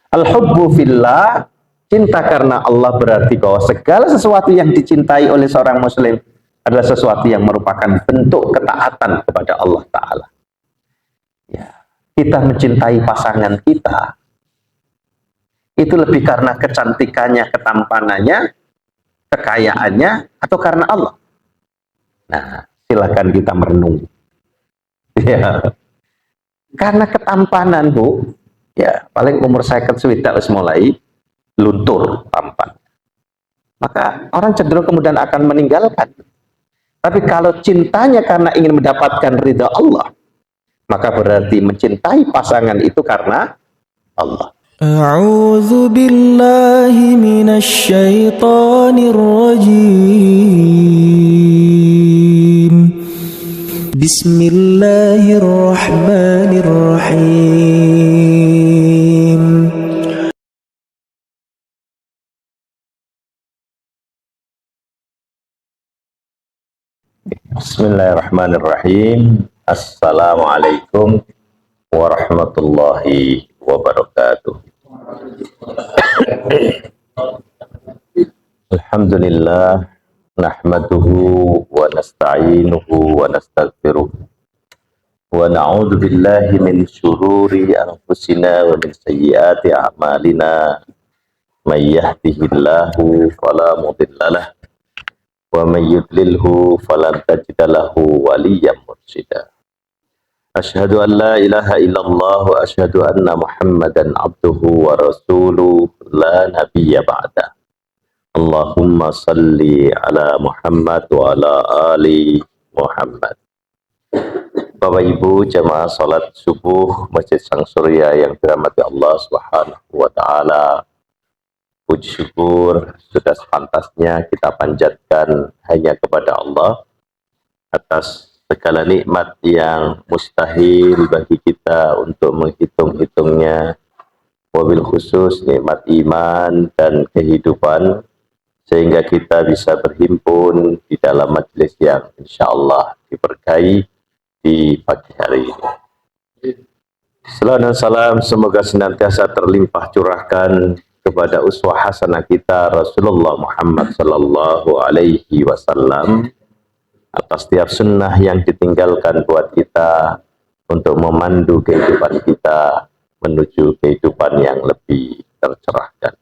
Al-hubbu fillah, cinta karena Allah berarti bahwa segala sesuatu yang dicintai oleh seorang muslim adalah sesuatu yang merupakan bentuk ketaatan kepada Allah Ta'ala. Ya. Kita mencintai pasangan kita, itu lebih karena kecantikannya, ketampanannya, kekayaannya, atau karena Allah. Nah, silakan kita merenung. Ya. Karena ketampanan, Bu, ya paling umur 50 sudah harus mulai luntur tampan. Maka orang cenderung kemudian akan meninggalkan. Tapi kalau cintanya karena ingin mendapatkan ridha Allah, maka berarti mencintai pasangan itu karena Allah. A'udzu billahi minasy syaithanir rajim. Bismillahirrahmanirrahim. Bismillahirrahmanirrahim. Assalamualaikum warahmatullahi wabarakatuh. Alhamdulillah, nahmaduhu wa nasta'inuhu wa nastaghfiruh wa na'udzu billahi min syururi anfusina wa min sayyiati a'malina. May yahdihillahu fala mudhillalah wa may yudlilhu falan tajida lahu waliyyan mursyida. Asyhadu an la ilaha illallah wa asyhadu anna Muhammadan abduhu wa rasuluh la nabiyya ba'da. Allahumma salli ala Muhammad wa ala ali Muhammad. Bapak Ibu jamaah salat subuh Masjid Sang Surya yang dirahmati Allah Subhanahu wa taala. Puji syukur sudah sepantasnya kita panjatkan hanya kepada Allah atas segala nikmat yang mustahil bagi kita untuk menghitung-hitungnya, wabil khusus nikmat iman dan kehidupan, sehingga kita bisa berhimpun di dalam majelis yang insya Allah diberkahi di pagi hari ini. Salam dan salam semoga senantiasa terlimpah curahkan kepada uswah hasanah kita Rasulullah Muhammad sallallahu alaihi wasallam atas setiap sunnah yang ditinggalkan buat kita untuk memandu kehidupan kita menuju kehidupan yang lebih tercerahkan.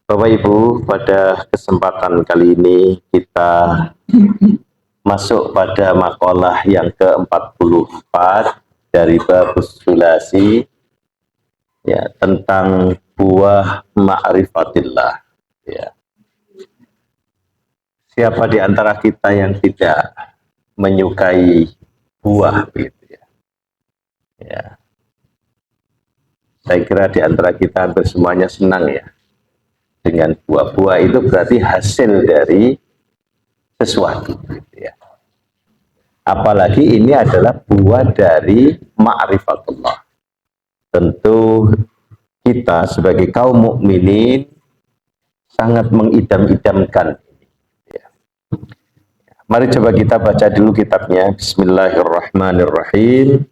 Bapak Ibu, pada kesempatan kali ini kita masuk pada makalah yang ke-44 dari bab sulasi, ya, tentang buah ma'rifatillah. Ya. Siapa di antara kita yang tidak menyukai buah, gitu ya? Ya. Saya kira di antara kita hampir semuanya senang ya dengan buah-buah. Itu berarti hasil dari sesuatu, gitu ya. Apalagi ini adalah buah dari ma'rifatullah. Tentu kita sebagai kaum mukminin sangat mengidam-idamkan. Mari coba kita baca dulu kitabnya. Bismillahirrahmanirrahim.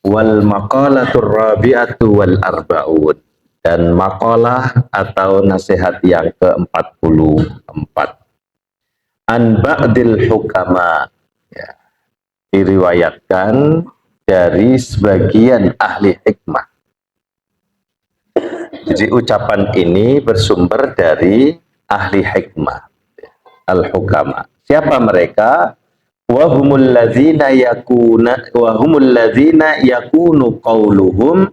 Wal maqalatur rabi'atu wal arba'un. Dan maqalah atau nasihat yang ke-44. An ba'dil hukama. Ya. Diriwayatkan dari sebagian ahli hikmah. Jadi ucapan ini bersumber dari ahli hikmah, al-hukama. Siapa mereka? Wahumul ladzina yakunu qauluhum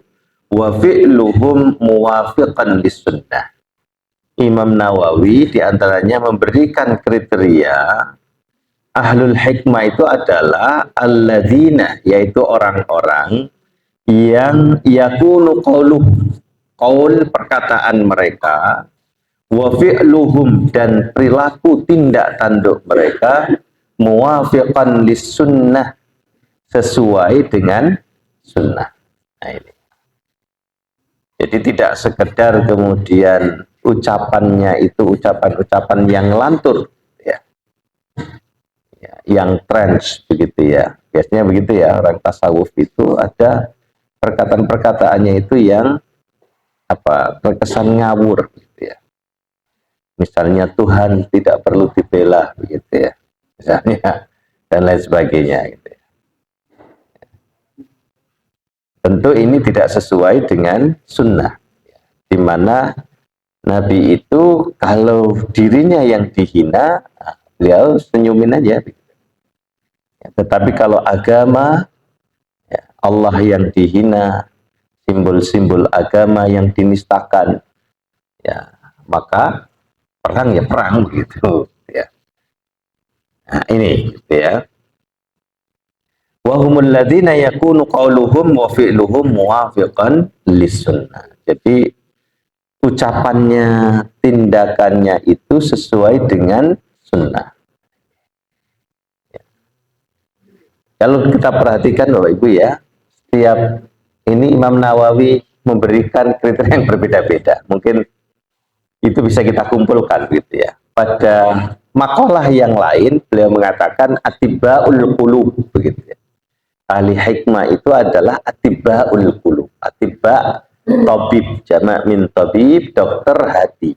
wa fi'luhum muwafiqan lis-sunnah. Imam Nawawi diantaranya memberikan kriteria ahlul hikmah itu adalah alladzina, yaitu orang-orang yang yakunu qauluhum, qaul perkataan mereka, wa fi'luhum dan perilaku tindak tanduk mereka muwafiqan lis sunnah, sesuai dengan sunnah. Nah, ini. Jadi tidak sekedar kemudian ucapannya itu ucapan-ucapan yang lantur, ya, yang trends begitu ya. Biasanya begitu ya, orang tasawuf itu ada perkataan-perkataannya itu yang terkesan ngawur gitu ya. Misalnya Tuhan tidak perlu dibela begitu ya, misalnya, dan lain sebagainya gitu ya. Tentu ini tidak sesuai dengan sunnah, di mana Nabi itu kalau dirinya yang dihina, beliau senyumin aja. Tetapi kalau agama, ya, Allah yang dihina, simbol-simbol agama yang dinistakan, ya maka perang ya perang begitu. Ya. Nah ini, gitu ya. Wahumul ladzina yakunu qauluhum wa fi'luhum muwafiqan lis-sunnah. Jadi ucapannya, tindakannya itu sesuai dengan sunnah. Kalau kita perhatikan Bapak Ibu ya, setiap ini Imam Nawawi memberikan kriteria yang berbeda-beda. Mungkin itu bisa kita kumpulkan gitu ya. Pada makalah yang lain beliau mengatakan atibbaul qulub begitu ya. Ahli hikmah itu adalah atibbaul qulub. Atibba tabib, jamak min tabib, dokter hati.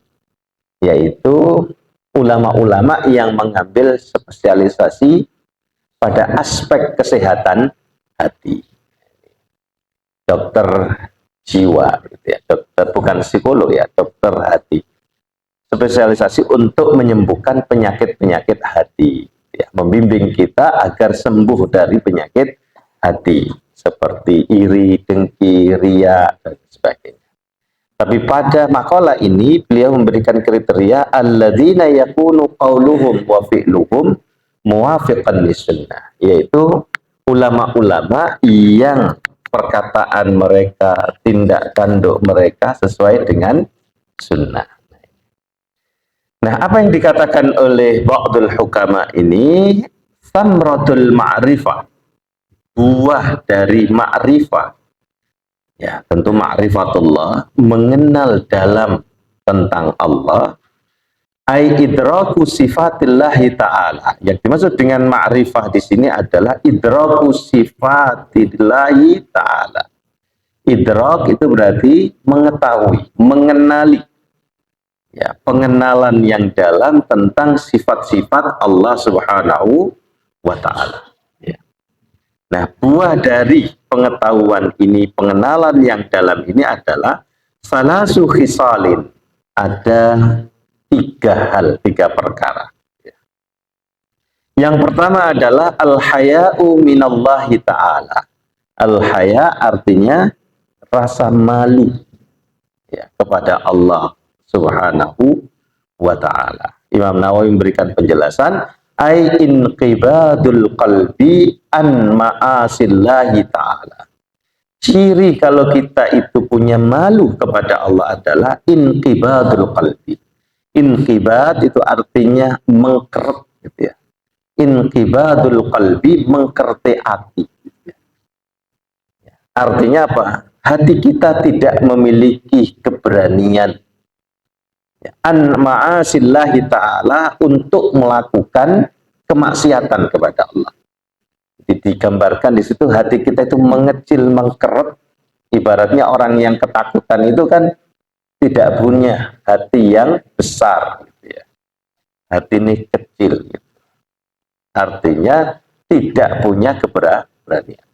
Yaitu ulama-ulama yang mengambil spesialisasi pada aspek kesehatan hati. Dokter jiwa gitu ya. Dokter bukan psikolog ya, dokter hati. Spesialisasi untuk menyembuhkan penyakit-penyakit hati ya, membimbing kita agar sembuh dari penyakit hati seperti iri, dengki, ria dan sebagainya. Tapi pada makalah ini beliau memberikan kriteria alladzina yakunu qauluhum wa fi'luhum muwafiqan lis-sunnah, yaitu ulama-ulama yang perkataan mereka, tindak tanduk mereka sesuai dengan sunnah. Nah, apa yang dikatakan oleh ba'dul hukama ini samratul ma'rifah, buah dari ma'rifah. Ya, tentu ma'rifatullah, mengenal dalam tentang Allah, ai idraku sifatillahi ta'ala. Yang dimaksud dengan ma'rifah di sini adalah idraku sifatillahi ta'ala. Idrak itu berarti mengetahui, mengenali. Ya, pengenalan yang dalam tentang sifat-sifat Allah Subhanahu wa ta'ala. Ya. Nah, buah dari pengetahuan ini, pengenalan yang dalam ini adalah salasu khisalin. Ada tiga perkara. Ya. Yang pertama adalah al-haya'u minallahi ta'ala. Al-haya artinya rasa malu ya, kepada Allah Subhanahu wa ta'ala. Imam Nawawi memberikan penjelasan, ai inqibadul qalbi an ma'asillahi ta'ala. Ciri kalau kita itu punya malu kepada Allah adalah inqibadul qalbi. Inqibad itu artinya mengkeret gitu ya. Inqibadul qalbi, mengkerti hati. Gitu ya. Artinya apa? Hati kita tidak memiliki keberanian an ma'asillahi ta'ala untuk melakukan kemaksiatan kepada Allah. Jadi digambarkan di situ hati kita itu mengecil, mengkeret. Ibaratnya orang yang ketakutan itu kan tidak punya hati yang besar gitu ya. Hati ini kecil gitu. Artinya tidak punya keberanian.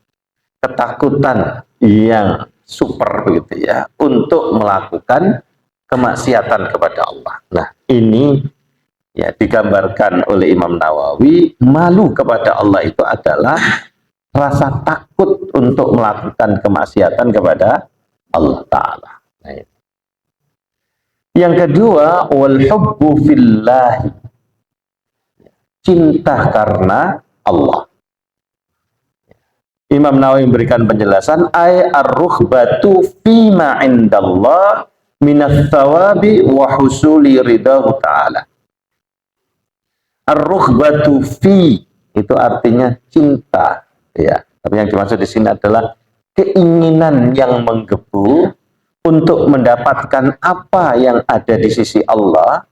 Ketakutan yang super begitu ya untuk melakukan kemaksiatan kepada Allah. Nah, ini ya digambarkan oleh Imam Nawawi, malu kepada Allah itu adalah rasa takut untuk melakukan kemaksiatan kepada Allah Ta'ala. Nah, yang kedua, wal hubbu fillahi, cinta karena Allah. Imam Nawawi memberikan penjelasan, ay ar-ruhbatu fima indallah minas thawabi wa husuli ridahu ta'ala. Ar-ruhbatu fi itu artinya cinta ya. Tapi yang dimaksud di sini adalah keinginan yang menggebu untuk mendapatkan apa yang ada di sisi Allah.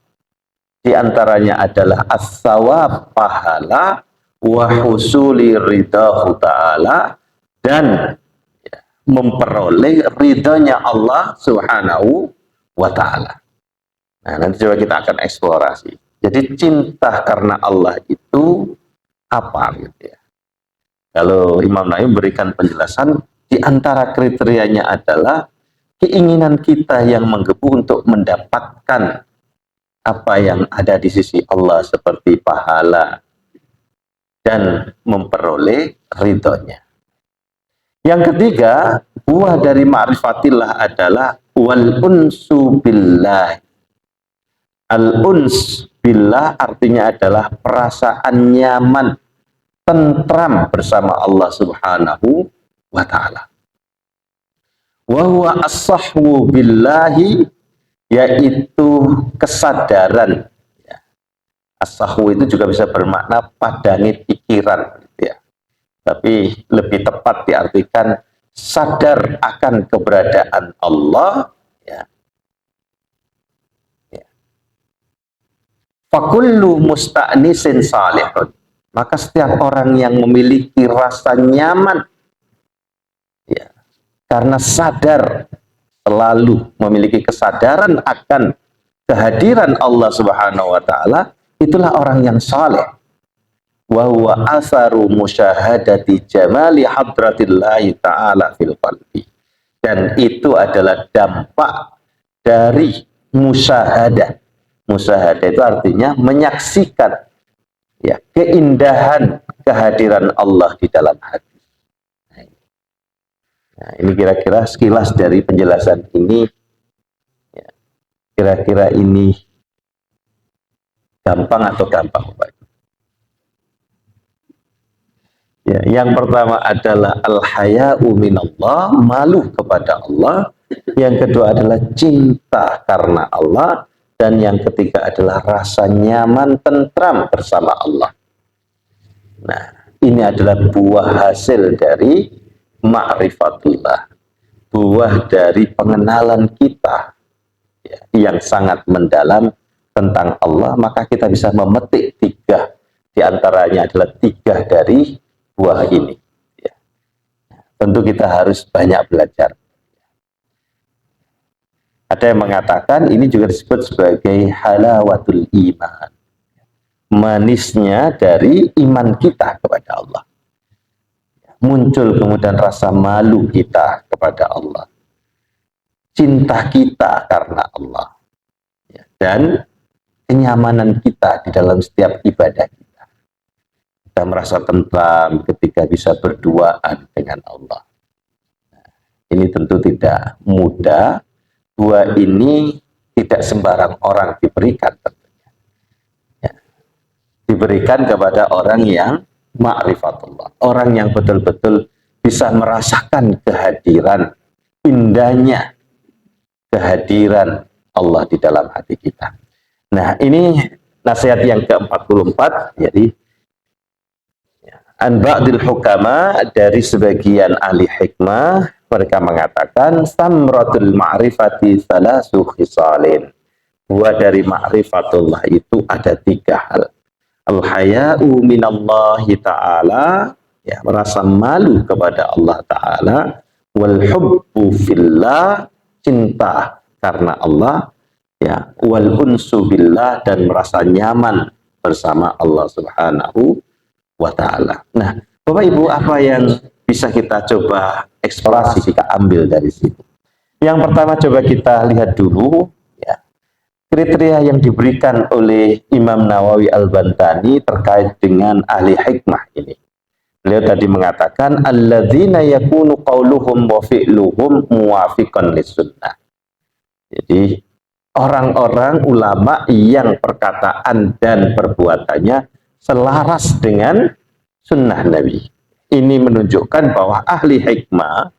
Di antaranya adalah as-sawab, pahala, wa husuli ridahu ta'ala, dan ya, memperoleh ridhonya Allah Subhanahu wa ta'ala. Nah, nanti coba kita akan eksplorasi. Jadi cinta karena Allah itu apa gitu ya. Kalau Imam Nawawi berikan penjelasan, di antara kriterianya adalah keinginan kita yang menggebu untuk mendapatkan apa yang ada di sisi Allah seperti pahala dan memperoleh ridhonya. Yang ketiga, buah dari ma'rifatillah adalah wal unsu billah. Al-uns billah artinya adalah perasaan nyaman, tentram bersama Allah Subhanahu wa ta'ala. Wa huwa as-sahwu billahi, yaitu kesadaran. As-sahwu itu juga bisa bermakna padangi pikiran, gitu ya. Tapi lebih tepat diartikan sadar akan keberadaan Allah, ya. Fakullu musta'nisin salihun, maka setiap orang yang memiliki rasa nyaman, ya, karena sadar, selalu memiliki kesadaran akan kehadiran Allah Subhanahu wa ta'ala, itulah orang yang saleh. Wa huwa atharu musyahadati jamali hadratillahi ta'ala fil qalbi, dan itu adalah dampak dari musyahadah. Musyahadah itu artinya menyaksikan, ya, keindahan kehadiran Allah di dalam hati. Nah, ini kira-kira sekilas dari penjelasan ini. Ya, kira-kira ini gampang atau gampang, Pak? Ya, yang pertama adalah al-haya'u minallah, malu kepada Allah. Yang kedua adalah cinta karena Allah. Dan yang ketiga adalah rasa nyaman, tentram bersama Allah. Nah, ini adalah buah hasil dari ma'rifatullah. Buah dari pengenalan kita, ya, yang sangat mendalam tentang Allah. Maka kita bisa memetik tiga. Di antaranya adalah tiga dari buah ini. Ya. Tentu kita harus banyak belajar. Ada yang mengatakan ini juga disebut sebagai halawatul iman, manisnya dari iman kita kepada Allah. Muncul kemudian rasa malu kita kepada Allah, cinta kita karena Allah, dan kenyamanan kita di dalam setiap ibadah kita. Kita merasa tentram ketika bisa berduaan dengan Allah. Ini tentu tidak mudah. Dua ini tidak sembarang orang diberikan tentunya. Ya. Diberikan kepada orang yang ma'rifatullah, orang yang betul-betul bisa merasakan kehadiran, indahnya kehadiran Allah di dalam hati kita. Nah, ini nasihat yang ke-44, jadi an ba'dil hukama, dari sebagian ahli hikmah, mereka mengatakan samratul ma'rifati salasu khisalin. Buah dari ma'rifatullah itu ada tiga hal. Al-haya'u minallahi ta'ala, ya, merasa malu kepada Allah ta'ala. Wal hubbu fillah, cinta karena Allah, ya. Wal unsu billah, dan merasa nyaman bersama Allah Subhanahu wa ta'ala. Nah, Bapak Ibu, apa yang bisa kita coba eksplorasi, kita ambil dari situ? Yang pertama, coba kita lihat dulu, ya, kriteria yang diberikan oleh Imam Nawawi Al-Bantani terkait dengan ahli hikmah ini. Beliau tadi mengatakan alladzina yakunu qauluhum wa fi'luhum muwafiqan lis-sunnah. Jadi orang-orang ulama yang perkataan dan perbuatannya selaras dengan sunnah Nabi. Ini menunjukkan bahwa ahli hikmah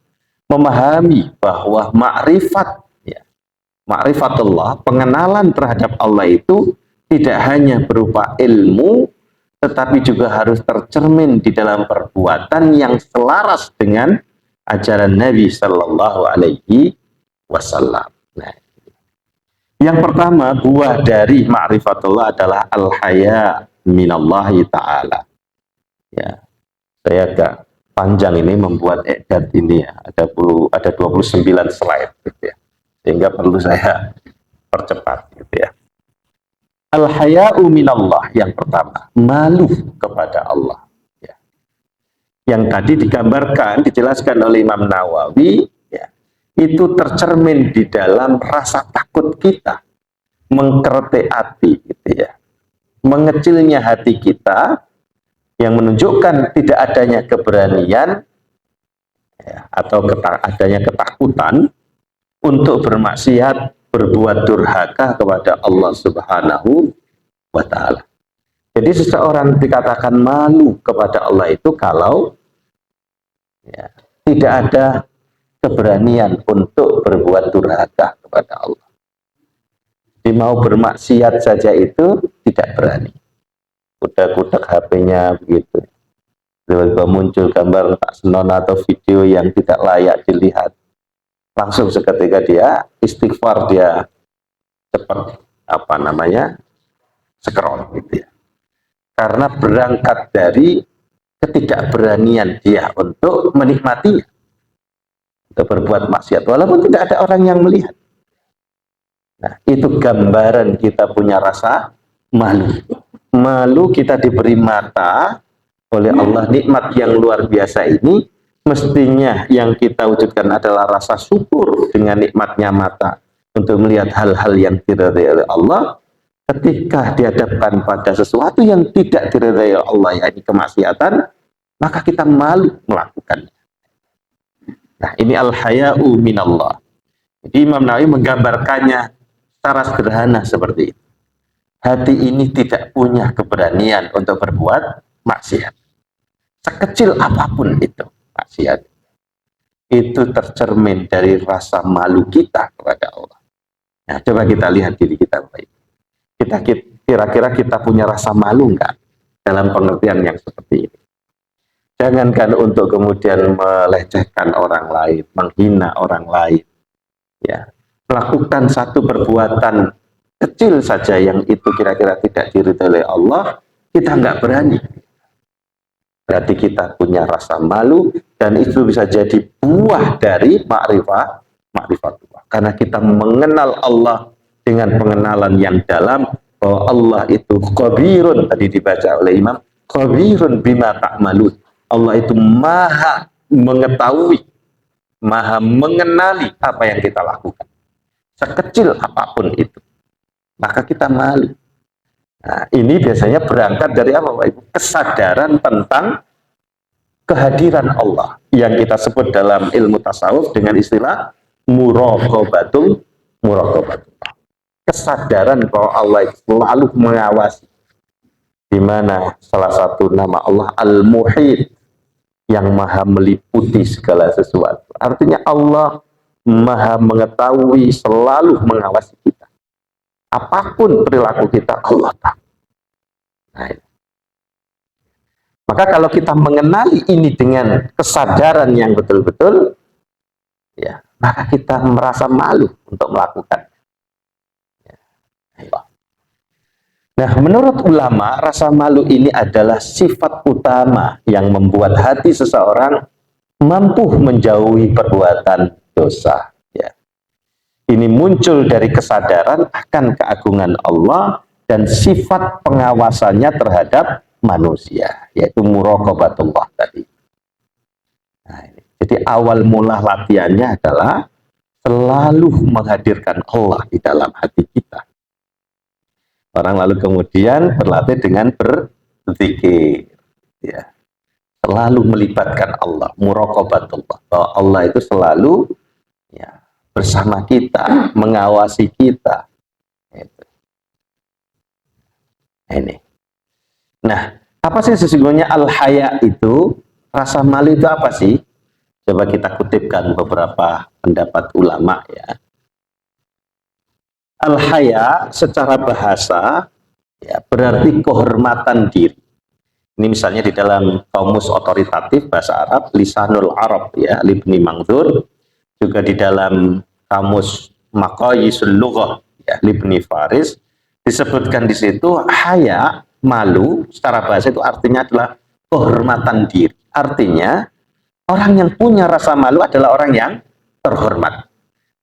memahami bahwa makrifat, ya, ma'rifatullah, pengenalan terhadap Allah itu tidak hanya berupa ilmu, tetapi juga harus tercermin di dalam perbuatan yang selaras dengan ajaran Nabi Sallallahu Alaihi Wasallam. Nah, yang pertama, buah dari ma'rifatullah adalah al-haya minallahi ta'ala. Ya, saya agak panjang ini membuat i'dad ini ya, ada 29 slide gitu ya. Sehingga perlu saya percepat gitu ya. Al-haya'u minallah, yang pertama, malu kepada Allah. Ya. Yang tadi digambarkan, dijelaskan oleh Imam Nawawi, ya, itu tercermin di dalam rasa takut kita, mengkerete hati, gitu ya, mengecilnya hati kita, yang menunjukkan tidak adanya keberanian, ya, atau adanya ketakutan untuk bermaksiat, berbuat durhaka kepada Allah Subhanahu wa Ta'ala. Jadi seseorang dikatakan malu kepada Allah itu kalau ya, tidak ada keberanian untuk berbuat durhaka kepada Allah. Jadi mau bermaksiat saja itu tidak berani. Kudak-kudak HP-nya begitu. Tiba-tiba muncul gambar tak senonoh atau video yang tidak layak dilihat. Langsung seketika dia istighfar, dia cepat scroll gitu ya. Karena berangkat dari ketidakberanian dia untuk menikmatinya, untuk berbuat maksiat walaupun tidak ada orang yang melihat. Nah, itu gambaran kita punya rasa malu. Malu kita diberi mata oleh Allah, nikmat yang luar biasa ini. Mestinya yang kita wujudkan adalah rasa syukur dengan nikmatnya mata untuk melihat hal-hal yang diridhai oleh Allah. Ketika dihadapkan pada sesuatu yang tidak diridhai oleh Allah, yaitu kemaksiatan, maka kita malu melakukannya. Nah, ini al-haya'u minallah. Jadi Imam Nawawi menggambarkannya secara sederhana seperti itu. Hati ini tidak punya keberanian untuk berbuat maksiat. Sekecil apapun itu maksiat, itu tercermin dari rasa malu kita kepada Allah. Nah, coba kita lihat diri kita baik. Kira-kira kita punya rasa malu enggak dalam pengertian yang seperti ini? Jangankan untuk kemudian melecehkan orang lain, menghina orang lain, ya, melakukan satu perbuatan kecil saja yang itu kira-kira tidak diridhoi oleh Allah, kita enggak berani. Berarti kita punya rasa malu, dan itu bisa jadi buah dari ma'rifatullah. Karena kita mengenal Allah dengan pengenalan yang dalam, bahwa Allah itu khabirun, tadi dibaca oleh Imam, khabirun bima ta'malun. Allah itu maha mengetahui, maha mengenali apa yang kita lakukan. Sekecil apapun itu. Maka kita malu. Nah, ini biasanya berangkat dari apa, Pak Ibu? Kesadaran tentang kehadiran Allah yang kita sebut dalam ilmu tasawuf dengan istilah muraqabatul. Kesadaran bahwa Allah itu selalu mengawasi. Di mana salah satu nama Allah Al-Muhit, yang maha meliputi segala sesuatu. Artinya Allah maha mengetahui, selalu mengawasi kita. Apapun perilaku kita, Allah tahu. Nah, maka kalau kita mengenali ini dengan kesadaran yang betul-betul, ya, maka kita merasa malu untuk melakukan. Ya. Nah, menurut ulama, rasa malu ini adalah sifat utama yang membuat hati seseorang mampu menjauhi perbuatan dosa. Ini muncul dari kesadaran akan keagungan Allah dan sifat pengawasannya terhadap manusia, yaitu muraqabatullah tadi. Nah, jadi awal mula latihannya adalah selalu menghadirkan Allah di dalam hati kita. Orang lalu kemudian berlatih dengan berzikir, ya. Selalu melibatkan Allah, muraqabatullah, bahwa Allah itu selalu, ya, bersama kita, mengawasi kita. Ini. Nah, apa sih sesungguhnya al-haya itu? Rasa malu itu apa sih? Coba kita kutipkan beberapa pendapat ulama, ya. Al-haya secara bahasa, ya, berarti kehormatan diri. Ini misalnya di dalam kamus otoritatif bahasa Arab, Lisanul Arab, ya, Ibni Manzur. Juga di dalam kamus Maqayisul Lughah, ya, Ibni Faris, disebutkan di situ haya, malu secara bahasa itu artinya adalah kehormatan diri. Artinya Orang yang punya rasa malu adalah orang yang terhormat.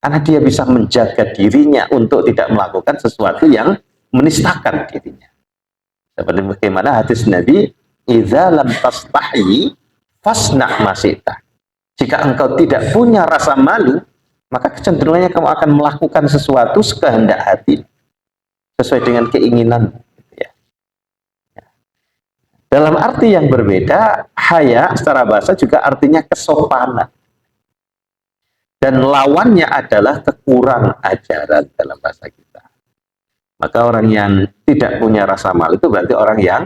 Karena dia bisa menjaga dirinya untuk tidak melakukan sesuatu yang menistakan dirinya. Seperti bagaimana hadis Nabi, "Idza lam tastahi fasna' ma syi'ta." Jika engkau tidak punya rasa malu, maka kecenderungannya kamu akan melakukan sesuatu sekehendak hati, sesuai dengan keinginan. Ya. Dalam arti yang berbeda, haya secara bahasa juga artinya kesopanan. Dan lawannya adalah kekurang ajaran dalam bahasa kita. Maka orang yang tidak punya rasa malu itu berarti orang yang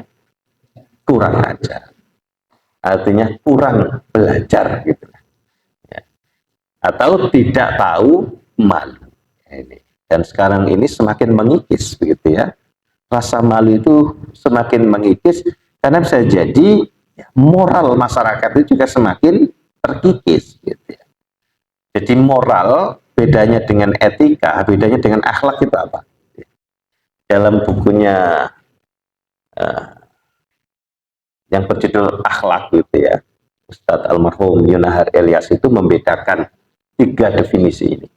kurang ajar. Artinya kurang belajar gitu. Ya. Atau tidak tahu malu. Ini. Dan sekarang ini semakin mengikis begitu ya. Rasa malu itu semakin mengikis karena bisa jadi moral masyarakat itu juga semakin terkikis gitu ya. Jadi moral bedanya dengan etika, bedanya dengan akhlak itu apa? Dalam bukunya yang berjudul Akhlak gitu ya, Ustadz almarhum Yunahar Elias itu membedakan 3 definisi ini.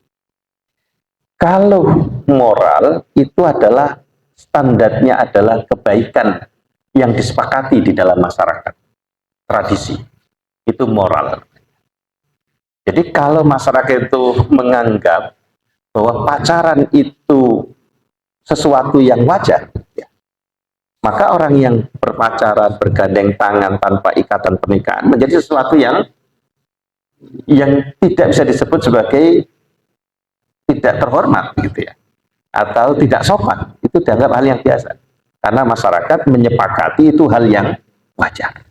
Kalau moral itu adalah standarnya adalah kebaikan yang disepakati di dalam masyarakat, tradisi, itu moral. Jadi kalau masyarakat itu menganggap bahwa pacaran itu sesuatu yang wajar, ya, maka orang yang berpacaran, bergandeng tangan tanpa ikatan pernikahan menjadi sesuatu yang tidak bisa disebut sebagai tidak terhormat gitu ya, atau tidak sopan. Itu dianggap hal yang biasa karena masyarakat menyepakati itu hal yang wajar.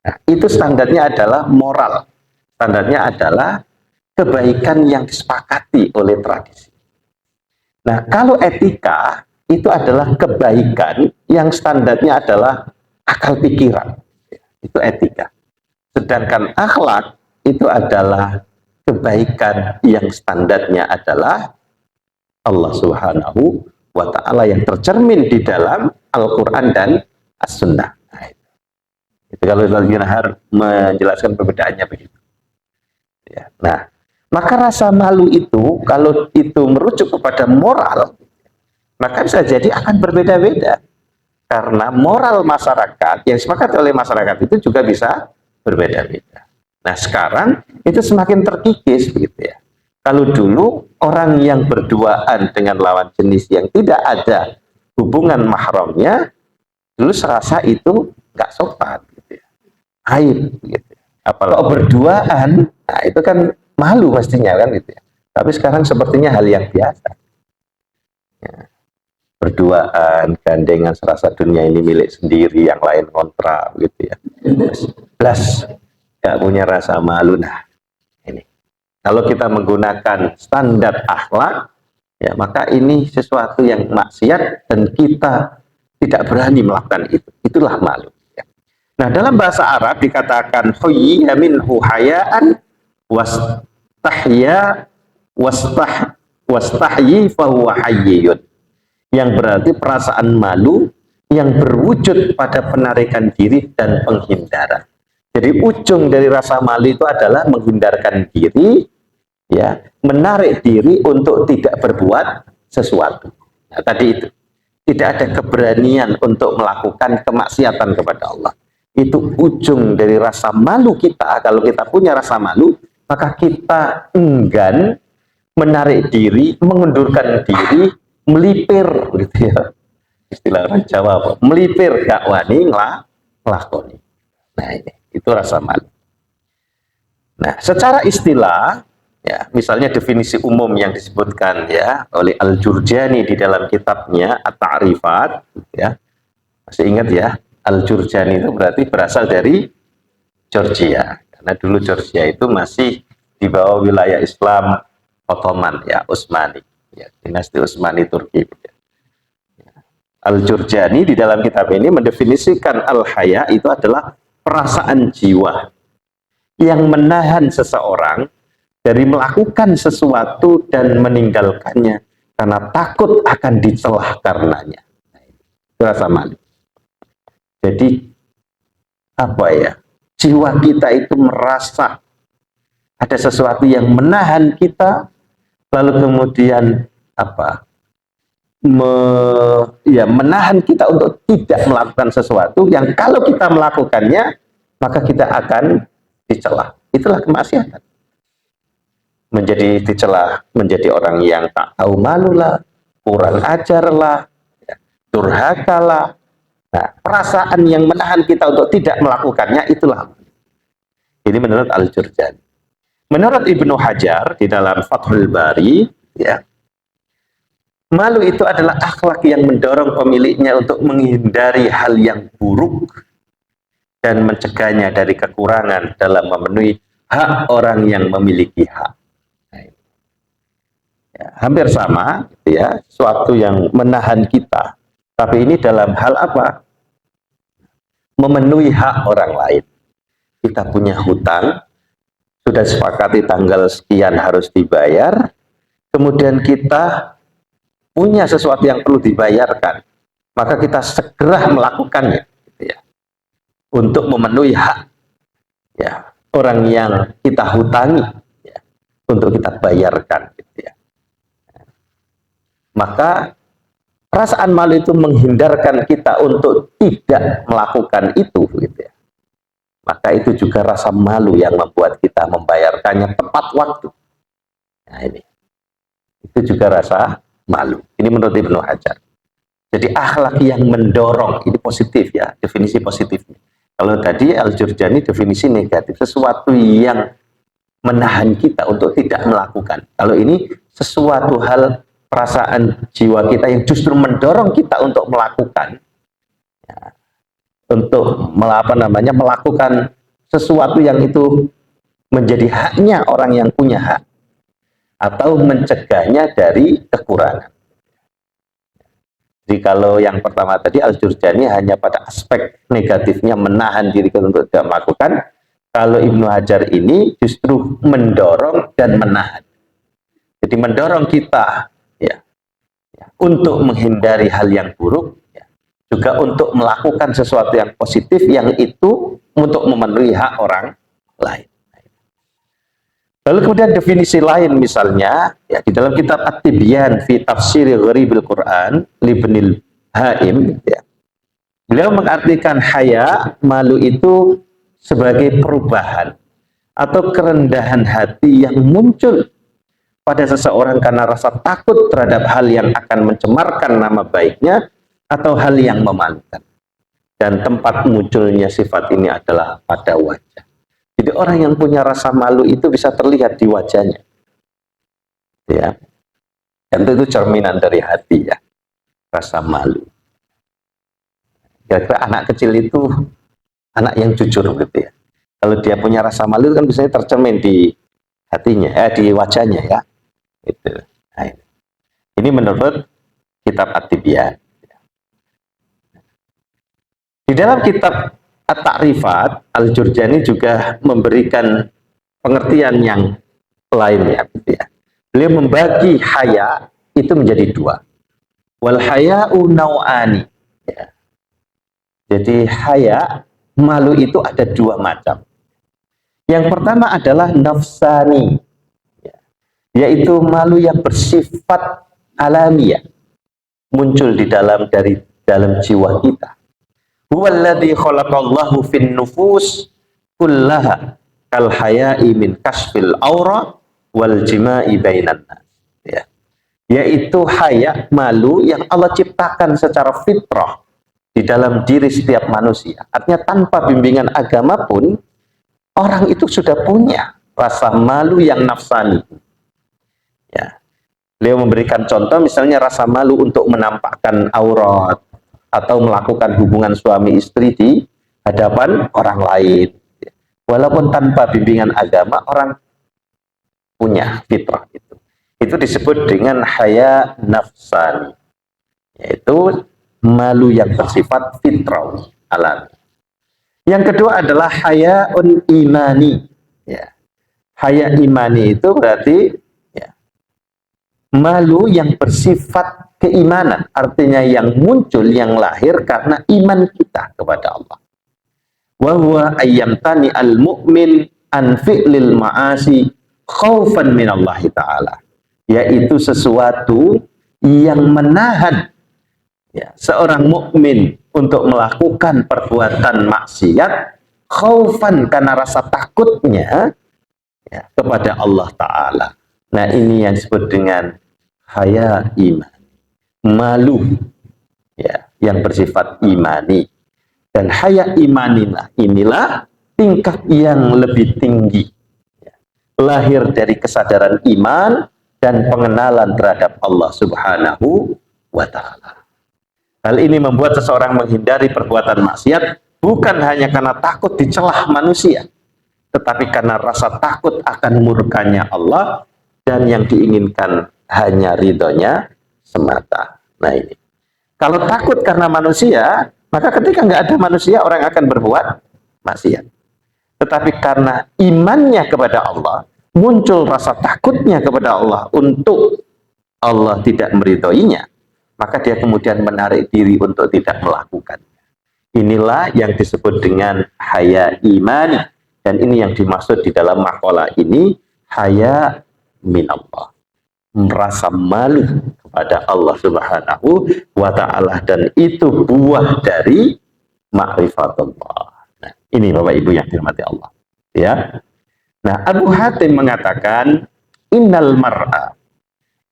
Nah, itu standarnya adalah moral. Standarnya adalah kebaikan yang disepakati oleh tradisi. Nah, kalau etika itu adalah kebaikan yang standarnya adalah akal pikiran. Itu etika. Sedangkan akhlak itu adalah kebaikan yang standarnya adalah Allah Subhanahu wa Ta'ala yang tercermin di dalam Al-Quran dan As-Sunnah. Nah, itu kalau Al-Yunahar menjelaskan perbedaannya begitu. Ya. Nah, maka rasa malu itu kalau itu merujuk kepada moral, maka bisa jadi akan berbeda-beda. Karena moral masyarakat yang disepakati oleh masyarakat itu juga bisa berbeda-beda. Nah, sekarang itu semakin terkikis begitu ya. Kalau dulu orang yang berduaan dengan lawan jenis yang tidak ada hubungan mahramnya, dulu serasa itu nggak sopan gitu ya. Aib gitu. Apalagi berduaan, nah itu kan malu pastinya kan gitu ya. Tapi sekarang sepertinya hal yang biasa. Ya. Berduaan, gandengan serasa dunia ini milik sendiri, yang lain kontra gitu ya. Plus gak punya rasa malu. Nah, ini. Kalau kita menggunakan standar akhlak, ya maka ini sesuatu yang maksiat dan kita tidak berani melakukan itu. Itulah malu. Nah, dalam bahasa Arab dikatakan huyya minhu hayaan wastahya wastahyi fahuwa hayyun. Yang berarti perasaan malu yang berwujud pada penarikan diri dan penghindaran. Jadi ujung dari rasa malu itu adalah menghindarkan diri, ya, menarik diri untuk tidak berbuat sesuatu. Nah, tadi itu tidak ada keberanian untuk melakukan kemaksiatan kepada Allah. Itu ujung dari rasa malu kita. Kalau kita punya rasa malu, maka kita enggan menarik diri, mengundurkan diri, melipir gitu ya. Istilah orang Jawa apa? Melipir, gak wani ngelakoni. Nah, ini itu rasa malu. Nah, secara istilah ya, misalnya definisi umum yang disebutkan ya oleh Al-Jurjani di dalam kitabnya At-Ta'rifat ya. Masih ingat ya? Al-Jurjani itu berarti berasal dari Georgia. Karena dulu Georgia itu masih di bawah wilayah Islam Ottoman ya, Utsmani. Ya, dinasti Utsmani Turki. Ya. Al-Jurjani di dalam kitab ini mendefinisikan al-haya itu adalah perasaan jiwa yang menahan seseorang dari melakukan sesuatu dan meninggalkannya karena takut akan dicelah karenanya. Itu rasa malu. Jadi apa ya? jiwa kita itu merasa ada sesuatu yang menahan kita, lalu kemudian apa? Menahan kita untuk tidak melakukan sesuatu yang kalau kita melakukannya maka kita akan dicela. Itulah kemaksiatan. Menjadi dicela, menjadi orang yang tak tahu malu lah, kurang ajar lah, durhaka lah. Nah, perasaan yang menahan kita untuk tidak melakukannya itulah. Ini menurut Al-Jurjani. Menurut Ibnu Hajar di dalam Fathul Bari, ya, malu itu adalah akhlak yang mendorong pemiliknya untuk menghindari hal yang buruk dan mencegahnya dari kekurangan dalam memenuhi hak orang yang memiliki hak. Ya, hampir sama, ya, suatu yang menahan kita. Tapi ini dalam hal apa? Memenuhi hak orang lain. Kita punya hutang, sudah sepakati tanggal sekian harus dibayar, kemudian kita punya sesuatu yang perlu dibayarkan, maka kita segera melakukannya, gitu ya, untuk memenuhi hak, ya, orang yang kita hutangi, ya, untuk kita bayarkan, gitu ya. Maka perasaan malu itu menghindarkan kita untuk tidak melakukan itu, gitu ya. Maka itu juga rasa malu yang membuat kita membayarkannya tepat waktu. Nah, ini itu juga rasa malu. Ini menurut Ibnu Hajar. Jadi akhlak yang mendorong, ini positif ya, definisi positifnya. Kalau tadi Al-Jurjani definisi negatif, sesuatu yang menahan kita untuk tidak melakukan. Kalau ini sesuatu hal, perasaan jiwa kita yang justru mendorong kita untuk melakukan, ya, untuk melakukan sesuatu yang itu menjadi haknya orang yang punya hak, atau mencegahnya dari kekurangan. Jadi kalau yang pertama tadi Al-Jurjani hanya pada aspek negatifnya menahan diri untuk tidak melakukan, kalau Ibnu Hajar ini justru mendorong dan menahan. Jadi mendorong kita, ya, untuk menghindari hal yang buruk, ya, juga untuk melakukan sesuatu yang positif yang itu untuk memenuhi hak orang lain. Lalu kemudian definisi lain misalnya, ya, di dalam kitab At-Tibyan fi Tafsir Gharibil Quran Libnil Haim, ya, beliau mengartikan haya, malu itu sebagai perubahan atau kerendahan hati yang muncul pada seseorang karena rasa takut terhadap hal yang akan mencemarkan nama baiknya atau hal yang memalukan. Dan tempat munculnya sifat ini adalah pada wajah. Jadi orang yang punya rasa malu itu bisa terlihat di wajahnya. Ya. Dan itu cerminan dari hati, ya. Rasa malu. Kira-kira anak kecil itu anak yang jujur, gitu ya. Kalau dia punya rasa malu kan biasanya tercermin di hatinya, di wajahnya, ya. Itu. Nah, ini menurut kitab At-Tibyan. Di dalam kitab At-Ta'rifat, Al-Jurjani juga memberikan pengertian yang lainnya, gitu ya. Beliau membagi haya itu menjadi dua. Wal haya'u nau'ani. Ya. Jadi haya, malu itu ada dua macam. Yang pertama adalah nafsani, ya, yaitu malu yang bersifat alamiah, muncul dari dalam jiwa kita. Huwallazi khalaqallahu fin nufus kullaha kal haya'i min kasfil aura wal jima'i bainan nas, ya. Yaitu haya, malu yang Allah ciptakan secara fitrah di dalam diri setiap manusia. Artinya tanpa bimbingan agama pun orang itu sudah punya rasa malu yang nafsani, ya. Beliau memberikan contoh misalnya rasa malu untuk menampakkan aurat atau melakukan hubungan suami istri di hadapan orang lain. Walaupun tanpa bimbingan agama, orang punya fitrah itu. Itu disebut dengan haya nafsani, yaitu malu yang bersifat fitrawi, alami. Yang kedua adalah hayaun imani, ya. Haya imani itu berarti, ya, malu yang bersifat keimanan, artinya yang muncul, yang lahir karena iman kita kepada Allah. wa huwa ayyamtani al-mu'min an fi'lil ma'asi khaufan minallahi ta'ala, yaitu sesuatu yang menahan ya, seorang mukmin untuk melakukan perbuatan maksiat khaufan, karena rasa takutnya ya, kepada Allah Ta'ala. Nah, ini yang disebut dengan haya iman, malu ya, yang bersifat imani. Dan haya imanilah, inilah tingkat yang lebih tinggi ya, lahir dari kesadaran iman dan pengenalan terhadap Allah Subhanahu wa Ta'ala. Hal ini membuat seseorang menghindari perbuatan maksiat bukan hanya karena takut dicelah manusia, tetapi karena rasa takut akan murkanya Allah dan yang diinginkan hanya ridhonya semata. Nah ini, kalau takut karena manusia, maka ketika nggak ada manusia orang akan berbuat maksiat. Tetapi karena imannya kepada Allah, muncul rasa takutnya kepada Allah untuk Allah tidak meridhoinya, maka dia kemudian menarik diri untuk tidak melakukan. Inilah yang disebut dengan haya imani, dan ini yang dimaksud di dalam maqalah ini, haya minallah, merasa malu kepada Allah Subhanahu wa Ta'ala, dan itu buah dari ma'rifatullah. Nah, ini Bapak Ibu yang dirahmati Allah ya. Nah, Abu Hatim mengatakan, innal mar'a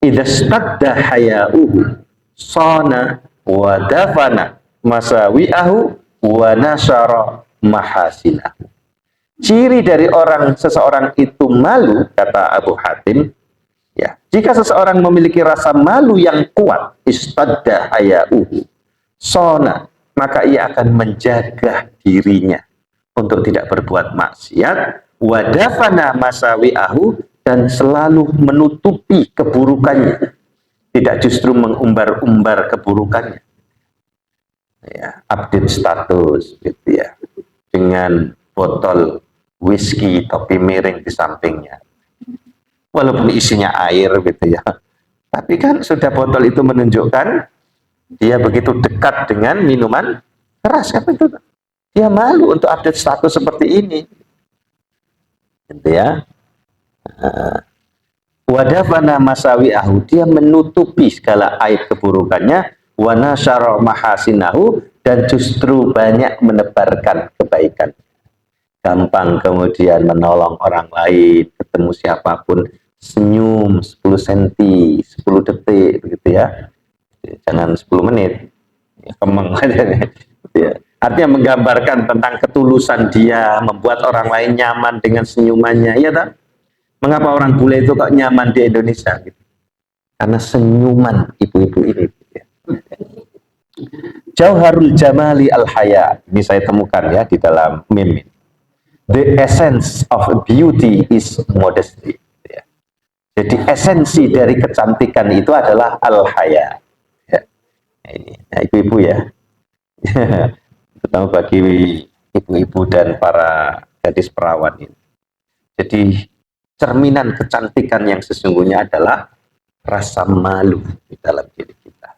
idza stadda haya'uhu sana wa dafana masawi'ahu wa nasyara mahasinahu. Ciri dari seseorang itu malu, kata Abu Hatim ya, jika seseorang memiliki rasa malu yang kuat, istadda haya'uhu sana, maka ia akan menjaga dirinya untuk tidak berbuat maksiat, wa dafana masawi'ahu, dan selalu menutupi keburukannya, tidak justru mengumbar-umbar keburukannya ya, update status gitu ya, dengan botol whisky topi miring di sampingnya, walaupun isinya air gitu ya, tapi kan sudah botol itu menunjukkan dia begitu dekat dengan minuman keras, apa itu, dia malu untuk update status seperti ini gitu ya. Wadafana masawi'ahu, dia menutupi segala aib keburukannya, wa nasyara mahasinahu, dan justru banyak menebarkan kebaikan, gampang kemudian menolong orang lain, ketemu siapapun senyum 10 cm 10 detik begitu ya, jangan 10 menit ya, kemeng ya. Artinya menggambarkan tentang ketulusan dia membuat orang lain nyaman dengan senyumannya, ya tak? Mengapa orang bule itu kok nyaman di Indonesia gitu? Karena senyuman ibu-ibu ini gitu ya. Jauharul Jamali al-Haya, ini saya temukan ya di dalam meme. The essence of beauty is modesty ya. Jadi esensi dari kecantikan itu adalah al-haya ya. Ini nah, ibu-ibu ya terutama bagi ibu-ibu dan para gadis perawan ini. Jadi cerminan kecantikan yang sesungguhnya adalah rasa malu di dalam diri kita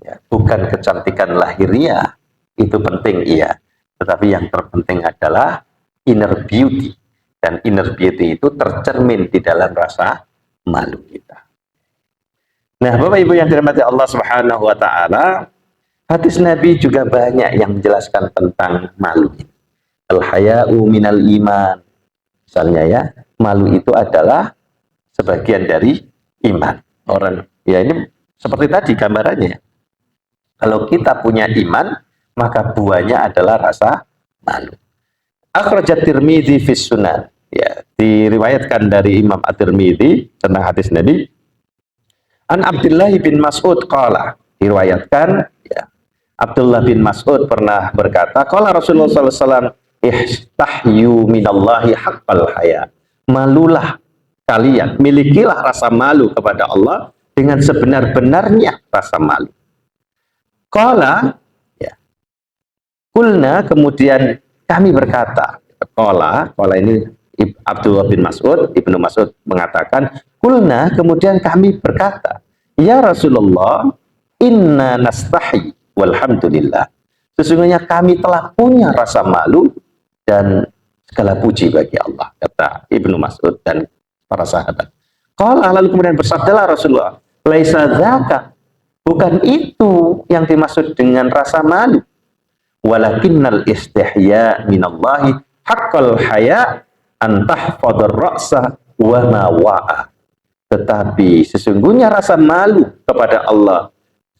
ya. Bukan kecantikan lahiriah, itu penting iya, tetapi yang terpenting adalah inner beauty, dan inner beauty itu tercermin di dalam rasa malu kita. Nah, Bapak Ibu yang dirahmati Allah Subhanahu wa Ta'ala, hadis Nabi juga banyak yang menjelaskan tentang malu. Al-haya'u minal iman. Misalnya ya, malu itu adalah sebagian dari iman. Orang ya, ini seperti tadi gambarannya. Kalau kita punya iman, maka buahnya adalah rasa malu. Akhrajat Tirmidzi fi Sunan. Ya, diriwayatkan dari Imam At-Tirmidzi tentang hadis Nabi. An Abdullah bin Mas'ud qala, diriwayatkan ya, Abdullah bin Mas'ud pernah berkata, qala Rasulullah sallallahu alaihi wasallam, istahyu minallahi haqqal haya. Malulah kalian, milikilah rasa malu kepada Allah dengan sebenar-benarnya rasa malu. Qala ya. Kulna, kemudian kami berkata, qala ini Abdullah bin Mas'ud, Ibnu Mas'ud mengatakan, kulna, kemudian kami berkata, ya Rasulullah, inna nastahi walhamdulillah. Sesungguhnya kami telah punya rasa malu dan segala puji bagi Allah, kata Ibnu Mas'ud dan para sahabat. Qala, lalu kemudian bersabdalah Rasulullah, laisa dzaka, bukan itu yang dimaksud dengan rasa malu. Walakinnal istihya minallahi haqqal haya an tahfadhar ra'sa wa ma wa'a. Tetapi sesungguhnya rasa malu kepada Allah,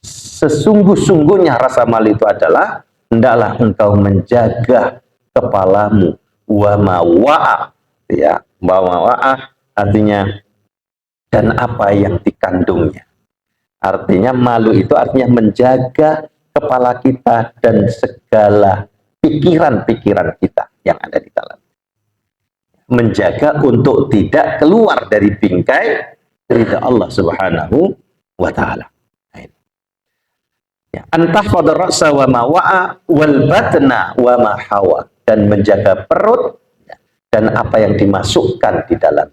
sesungguh-sungguhnya rasa malu itu adalah hendaklah engkau menjaga kepalamu, wa ma wa'a, ya, wa ma wa'a artinya dan apa yang dikandungnya. Artinya malu itu artinya menjaga kepala kita dan segala pikiran-pikiran kita yang ada di dalam. Menjaga untuk tidak keluar dari bingkai ridha Allah Subhanahu wa taala. Ya, antahfadhar ra'sa wa ma wa'a wal batna wa ma hawa, dan menjaga perut dan apa yang dimasukkan di dalam.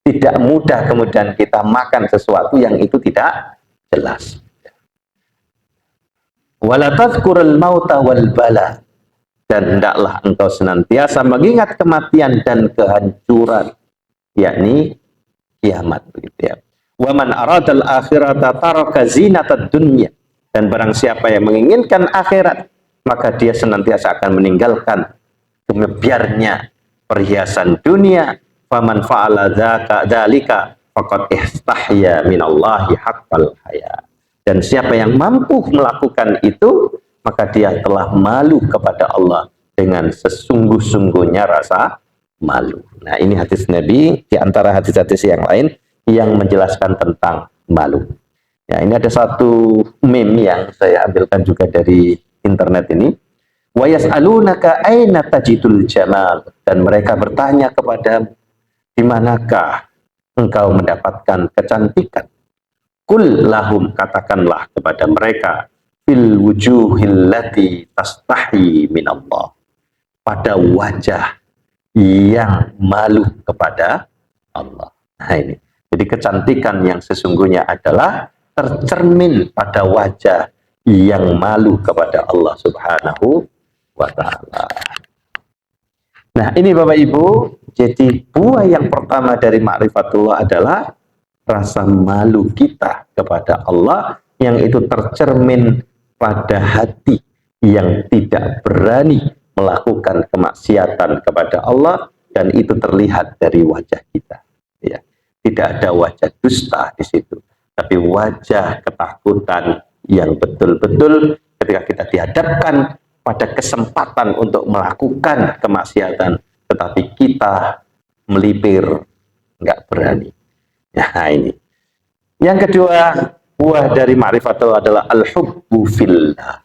Tidak mudah kemudian kita makan sesuatu yang itu tidak jelas. Wala tadhkurul mauta wal bala, dan hendaklah engkau senantiasa mengingat kematian dan kehancuran, yakni kiamat, begitu ya. Wa man aradal akhirata taraka zinatad dunya, dan barang siapa yang menginginkan akhirat, maka dia senantiasa akan meninggalkan gemebiarnya perhiasan dunia. Faman fa'ala dzalika faqad istahya minallahi haqqal haya. Dan siapa yang mampu melakukan itu, maka dia telah malu kepada Allah dengan sesungguh-sungguhnya rasa malu. Nah, ini hadis Nabi di antara hadis-hadis yang lain yang menjelaskan tentang malu. Ya, ini ada satu meme yang saya ambilkan juga dari internet ini. Wa yas'alunaka aina tajidul jamal, dan mereka bertanya kepadamu, di manakah engkau mendapatkan kecantikan? Qul lahum, katakanlah kepada mereka, fil wujuhil lati tastahi minallah, pada wajah yang malu kepada Allah. Nah, ini. Jadi kecantikan yang sesungguhnya adalah tercermin pada wajah yang malu kepada Allah Subhanahu wa ta'ala. Nah, ini Bapak Ibu, jadi buah yang pertama dari ma'rifatullah adalah rasa malu kita kepada Allah, yang itu tercermin pada hati yang tidak berani melakukan kemaksiatan kepada Allah, dan itu terlihat dari wajah kita. Ya, tidak ada wajah dusta di situ, tapi wajah ketakutan yang betul-betul ketika kita dihadapkan pada kesempatan untuk melakukan kemaksiatan, tetapi kita melipir, nggak berani. Nah, ini. Yang kedua, buah dari ma'rifatullah adalah al-hubbu fillah,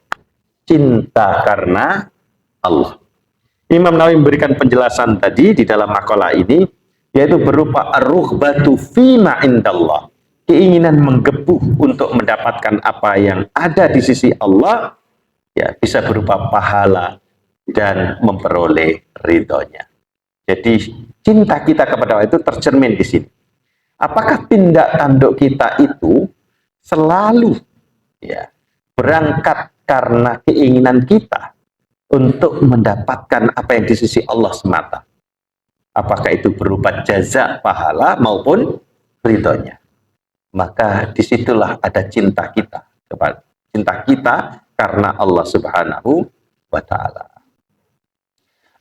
cinta karena Allah. Imam Nawawi memberikan penjelasan tadi di dalam makalah ini, yaitu berupa ar-rughbatu fima indallah, keinginan menggebu untuk mendapatkan apa yang ada di sisi Allah, ya, bisa berupa pahala dan memperoleh ridhonya. Jadi cinta kita kepada Allah itu tercermin di sini. Apakah tindak tanduk kita itu selalu, ya, berangkat karena keinginan kita untuk mendapatkan apa yang di sisi Allah semata? Apakah itu berupa jaza pahala maupun ridhonya? Maka disitulah ada cinta kita kepada cinta kita karena Allah Subhanahu wa ta'ala.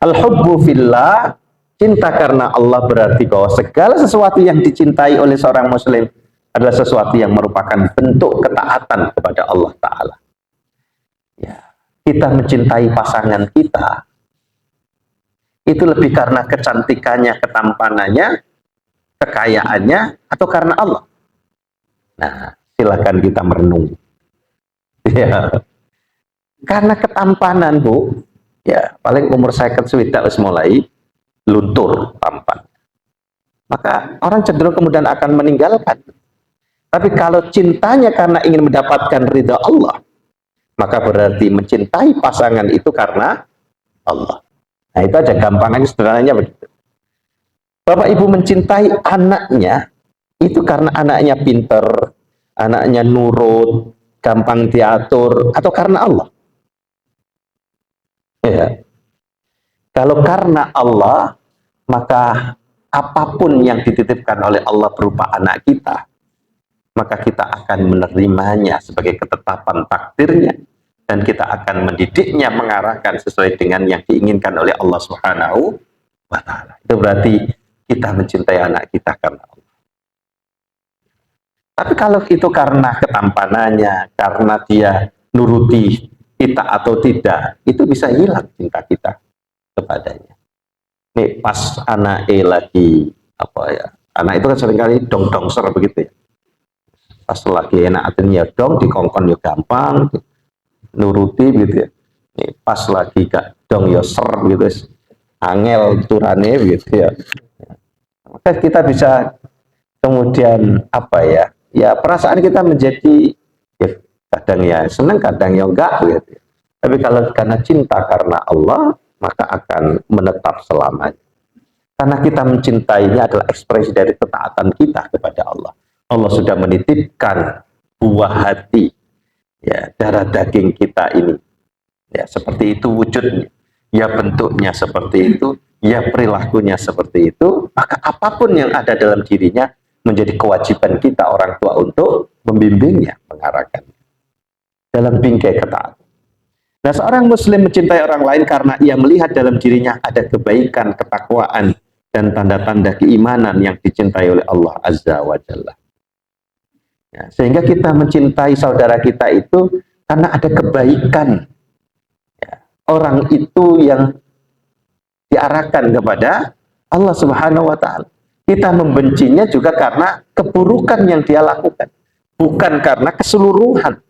Al-hubbu fillah, cinta karena Allah, berarti bahwa segala sesuatu yang dicintai oleh seorang muslim adalah sesuatu yang merupakan bentuk ketaatan kepada Allah Ta'ala. Ya, kita mencintai pasangan kita itu lebih karena kecantikannya, ketampanannya, kekayaannya, atau karena Allah? Nah, silakan kita merenung. Ya, karena ketampanan, Bu, ya paling umur saya swidak wis mulai luntur tampan, maka orang cenderung kemudian akan meninggalkan. Tapi kalau cintanya karena ingin mendapatkan ridha Allah, maka berarti mencintai pasangan itu karena Allah. Nah, itu aja gampangnya, sederhananya begitu. Bapak Ibu mencintai anaknya itu karena anaknya pinter, anaknya nurut, gampang diatur, atau karena Allah? Ya. Kalau karena Allah, maka apapun yang dititipkan oleh Allah berupa anak kita, maka kita akan menerimanya sebagai ketetapan takdirnya, dan kita akan mendidiknya, mengarahkan sesuai dengan yang diinginkan oleh Allah Subhanahu wa Ta'ala. Itu berarti kita mencintai anak kita karena Allah. Tapi kalau itu karena ketampanannya, karena dia nuruti kita atau tidak, itu bisa hilang cinta kita kepadanya. Nih pas anak lagi apa ya, anak itu kan seringkali dong-dongser begitu ya. Pas lagi enak hatinya dong, dikongkon ya gampang, nuruti gitu ya. Nih, pas lagi gak dong ya ser gitu, angel turane gitu ya. Maka kita bisa kemudian apa ya, ya perasaan kita menjadi ya, kadang ya senang, kadang ya enggak gitu. Tapi kalau karena cinta karena Allah, maka akan menetap selamanya. Karena kita mencintainya adalah ekspresi dari ketaatan kita kepada Allah. Allah sudah menitipkan buah hati, ya, darah daging kita ini, ya, seperti itu wujudnya, ya bentuknya seperti itu, ya perilakunya seperti itu, maka apapun yang ada dalam dirinya menjadi kewajiban kita orang tua untuk membimbingnya, mengarahkannya dalam bingkai ketaatan. Nah, seorang muslim mencintai orang lain karena ia melihat dalam dirinya ada kebaikan, ketakwaan, dan tanda-tanda keimanan yang dicintai oleh Allah Azza wa Jalla. Ya, sehingga kita mencintai saudara kita itu karena ada kebaikan. Ya, orang itu yang diarahkan kepada Allah Subhanahu wa Ta'ala. Kita membencinya juga karena keburukan yang dia lakukan, bukan karena keseluruhan.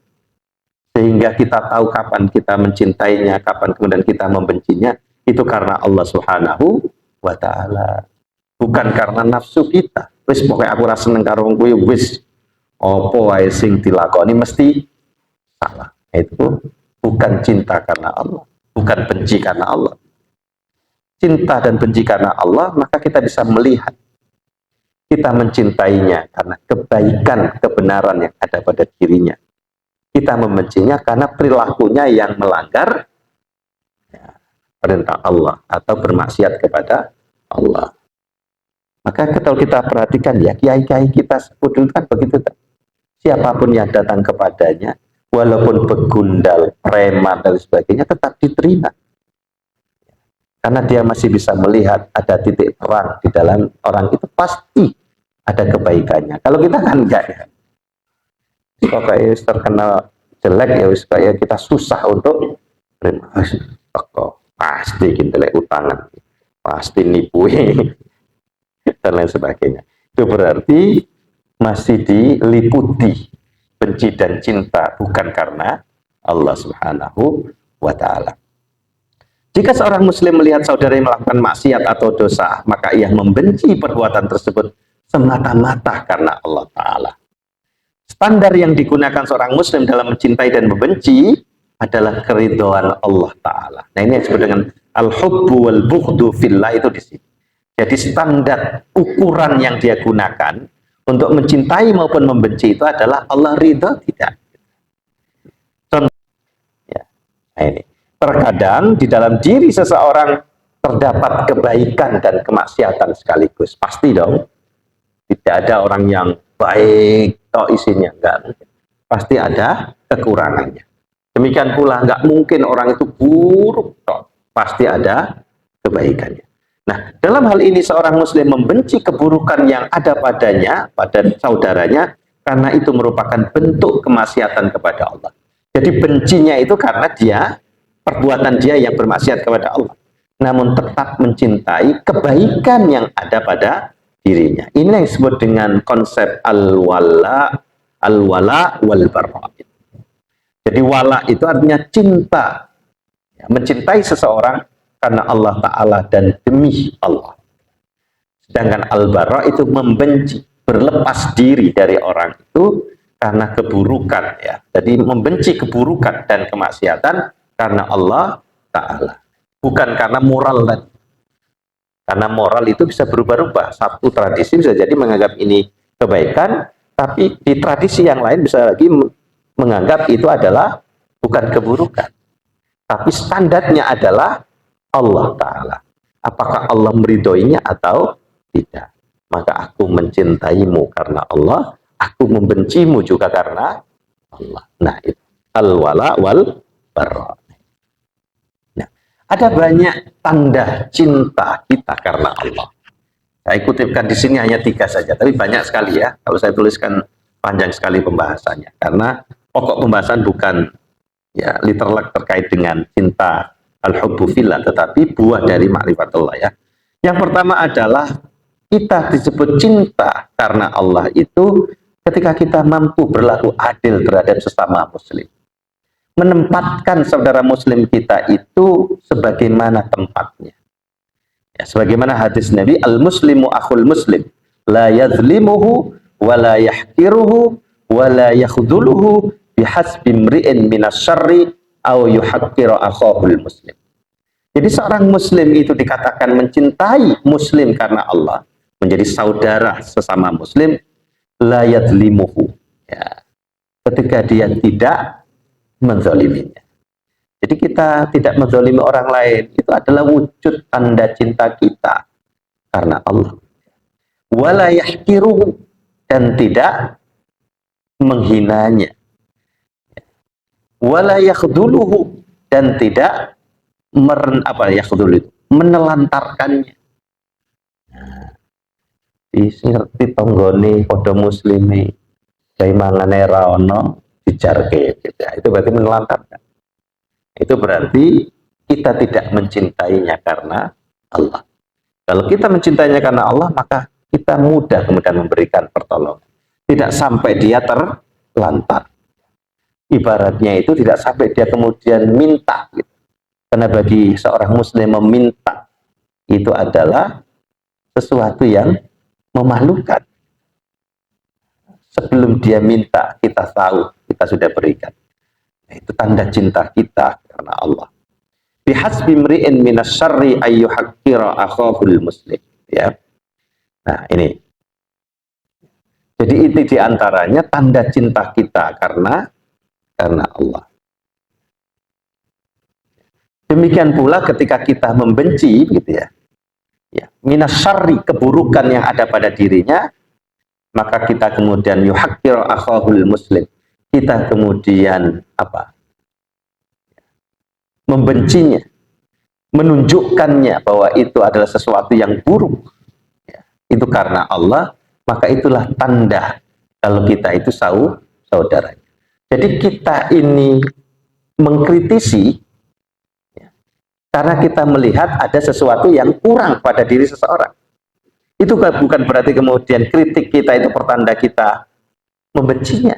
Sehingga kita tahu kapan kita mencintainya, kapan kemudian kita membencinya, itu karena Allah Subhanahu wa Ta'ala, bukan karena nafsu kita. Wis pokoknya aku rasa seneng karo wong kuwi wis apa wae sing dilakoni mesti salah. Itu bukan cinta karena Allah, bukan benci karena Allah. Cinta dan benci karena Allah, maka kita bisa melihat kita mencintainya karena kebaikan, kebenaran yang ada pada dirinya. Kita membencinya karena perilakunya yang melanggar perintah Allah atau bermaksiat kepada Allah. Maka kalau kita perhatikan ya, kiai-kiai kita sebut kan begitu. Siapapun yang datang kepadanya, walaupun begundal, preman dan sebagainya, tetap diterima. Karena dia masih bisa melihat ada titik terang di dalam orang itu, pasti ada kebaikannya. Kalau kita kan enggak ya. Pokoknya terkenal jelek ya, kayak kita susah untuk terima. Pasti kintelek utangan, pasti nipu dan lain sebagainya. Itu berarti masih diliputi benci dan cinta bukan karena Allah Subhanahu wa Ta'ala. Jika seorang muslim melihat saudaranya melakukan maksiat atau dosa, maka ia membenci perbuatan tersebut semata-mata karena Allah Ta'ala. Standar yang digunakan seorang muslim dalam mencintai dan membenci adalah keridhaan Allah Ta'ala. Nah, ini yang disebut dengan al-hubbu wal bughdu fillah, itu di sini. Jadi standar ukuran yang dia gunakan untuk mencintai maupun membenci itu adalah Allah ridha tidak. Contoh, ya, nah ini. Terkadang di dalam diri seseorang terdapat kebaikan dan kemaksiatan sekaligus. Pasti dong. Tidak ada orang yang baik toh isinya, enggak. Pasti ada kekurangannya. Demikian pula enggak mungkin orang itu buruk toh. Pasti ada kebaikannya. Nah, dalam hal ini seorang muslim membenci keburukan yang ada padanya, pada saudaranya, karena itu merupakan bentuk kemaksiatan kepada Allah. Jadi bencinya itu karena perbuatan dia yang bermaksiat kepada Allah. Namun tetap mencintai kebaikan yang ada pada dirinya. Ini yang disebut dengan konsep al-wala wal bara. Jadi wala itu artinya cinta. Ya, mencintai seseorang karena Allah Ta'ala dan demi Allah. Sedangkan al-bara itu membenci, berlepas diri dari orang itu karena keburukan. Ya. Jadi membenci keburukan dan kemaksiatan karena Allah Ta'ala. Bukan karena moral tadi. Karena moral itu bisa berubah-ubah. Satu tradisi bisa jadi menganggap ini kebaikan, tapi di tradisi yang lain bisa lagi menganggap itu adalah bukan keburukan. tapi standarnya adalah Allah Ta'ala. Apakah Allah meridhoinya atau tidak? Maka aku mencintaimu karena Allah, aku membencimu juga karena Allah. Nah, itu al-wala wal bara. Nah, ada banyak tanda cinta kita karena Allah. Saya kutipkan di sini hanya 3 saja, tapi banyak sekali ya. Kalau saya tuliskan panjang sekali pembahasannya, karena pokok pembahasan bukan ya literally terkait dengan cinta al-hubbu fillah, tetapi buah dari ma'rifatullah ya. Yang pertama adalah kita disebut cinta karena Allah itu ketika kita mampu berlaku adil terhadap sesama muslim, menempatkan saudara muslim kita itu sebagaimana tempatnya ya, sebagaimana hadis Nabi, al-muslimu akhul muslim la yadhlimuhu wa la yahkiruhu wa la yakhdhuluhu bihasbi mri'in minas syarri aw yuhaqqiru akhahul muslim. Jadi seorang muslim itu dikatakan mencintai muslim karena Allah, menjadi saudara sesama muslim, la yadhlimuhu ya, ketika dia tidak menzaliminya. Jadi kita tidak menzalimi orang lain, itu adalah wujud tanda cinta kita karena Allah. Wala yahkiruhu, dan tidak menghinanya. Wala yakhdhuluhu, dan tidak menelantarkannya. Ngerti tonggone padha muslimi gawe mangane ra ono dijarke gitu. Itu berarti menelantarkan. Itu berarti kita tidak mencintainya karena Allah. Kalau kita mencintainya karena Allah, maka kita mudah kemudian memberikan pertolongan. Tidak sampai dia terlantar. Ibaratnya itu tidak sampai dia kemudian minta gitu. Karena bagi seorang muslim meminta itu adalah sesuatu yang memalukan. Sebelum dia minta, kita tahu kita sudah berikan. Itu tanda cinta kita karena Allah. Bihasbi mri'in minas syarri ayyuhaqqira akhahul muslim ya. Nah, ini. Jadi itu diantaranya tanda cinta kita karena Allah. Demikian pula ketika kita membenci gitu ya. Ya, minas syarri, keburukan yang ada pada dirinya, maka kita kemudian yuhaqqir akhahul muslim, kita kemudian apa? Membencinya, menunjukkannya bahwa itu adalah sesuatu yang buruk ya, itu karena Allah, maka itulah tanda kalau kita itu saudara. Jadi kita ini mengkritisi karena kita melihat ada sesuatu yang kurang pada diri seseorang. Itu bukan berarti kemudian kritik kita itu pertanda kita membencinya.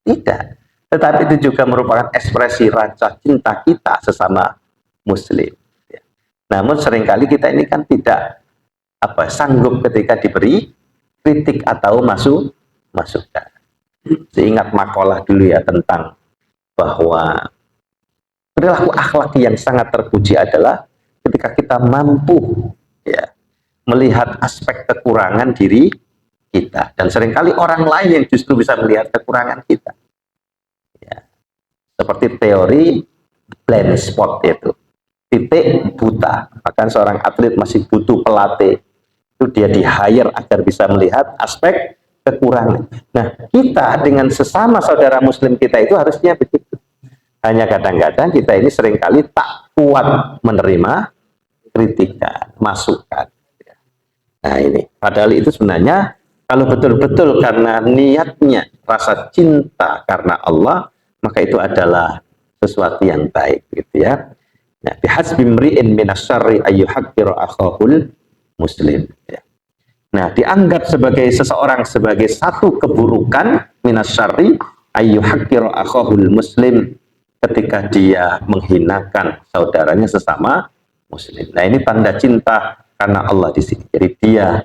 Tidak. Tetapi itu juga merupakan ekspresi rasa cinta kita sesama muslim. Namun seringkali kita ini kan tidak sanggup ketika diberi kritik atau masukan. Seingat makalah dulu ya tentang bahwa perilaku akhlak yang sangat terpuji adalah ketika kita mampu ya melihat aspek kekurangan diri kita, dan seringkali orang lain yang justru bisa melihat kekurangan kita. Ya. Seperti teori blind spot itu, titik buta. Bahkan seorang atlet masih butuh pelatih, itu dia di-hire agar bisa melihat aspek kekurangan. Nah, kita dengan sesama saudara muslim kita itu harusnya begitu. Hanya kadang-kadang kita ini seringkali tak kuat menerima kritikan, masukan. Nah ini, padahal itu sebenarnya kalau betul-betul karena niatnya rasa cinta karena Allah, maka itu adalah sesuatu yang baik gitu ya. Nah, bihasbi mri'in minas syarri ayyuhaqqiru akhahul muslim ya. Nah, dianggap sebagai seseorang sebagai satu keburukan minas syarri ayyuhaqqiru akhahul muslim, ketika dia menghinakan saudaranya sesama muslim. Nah, ini tanda cinta karena Allah di sini. Jadi dia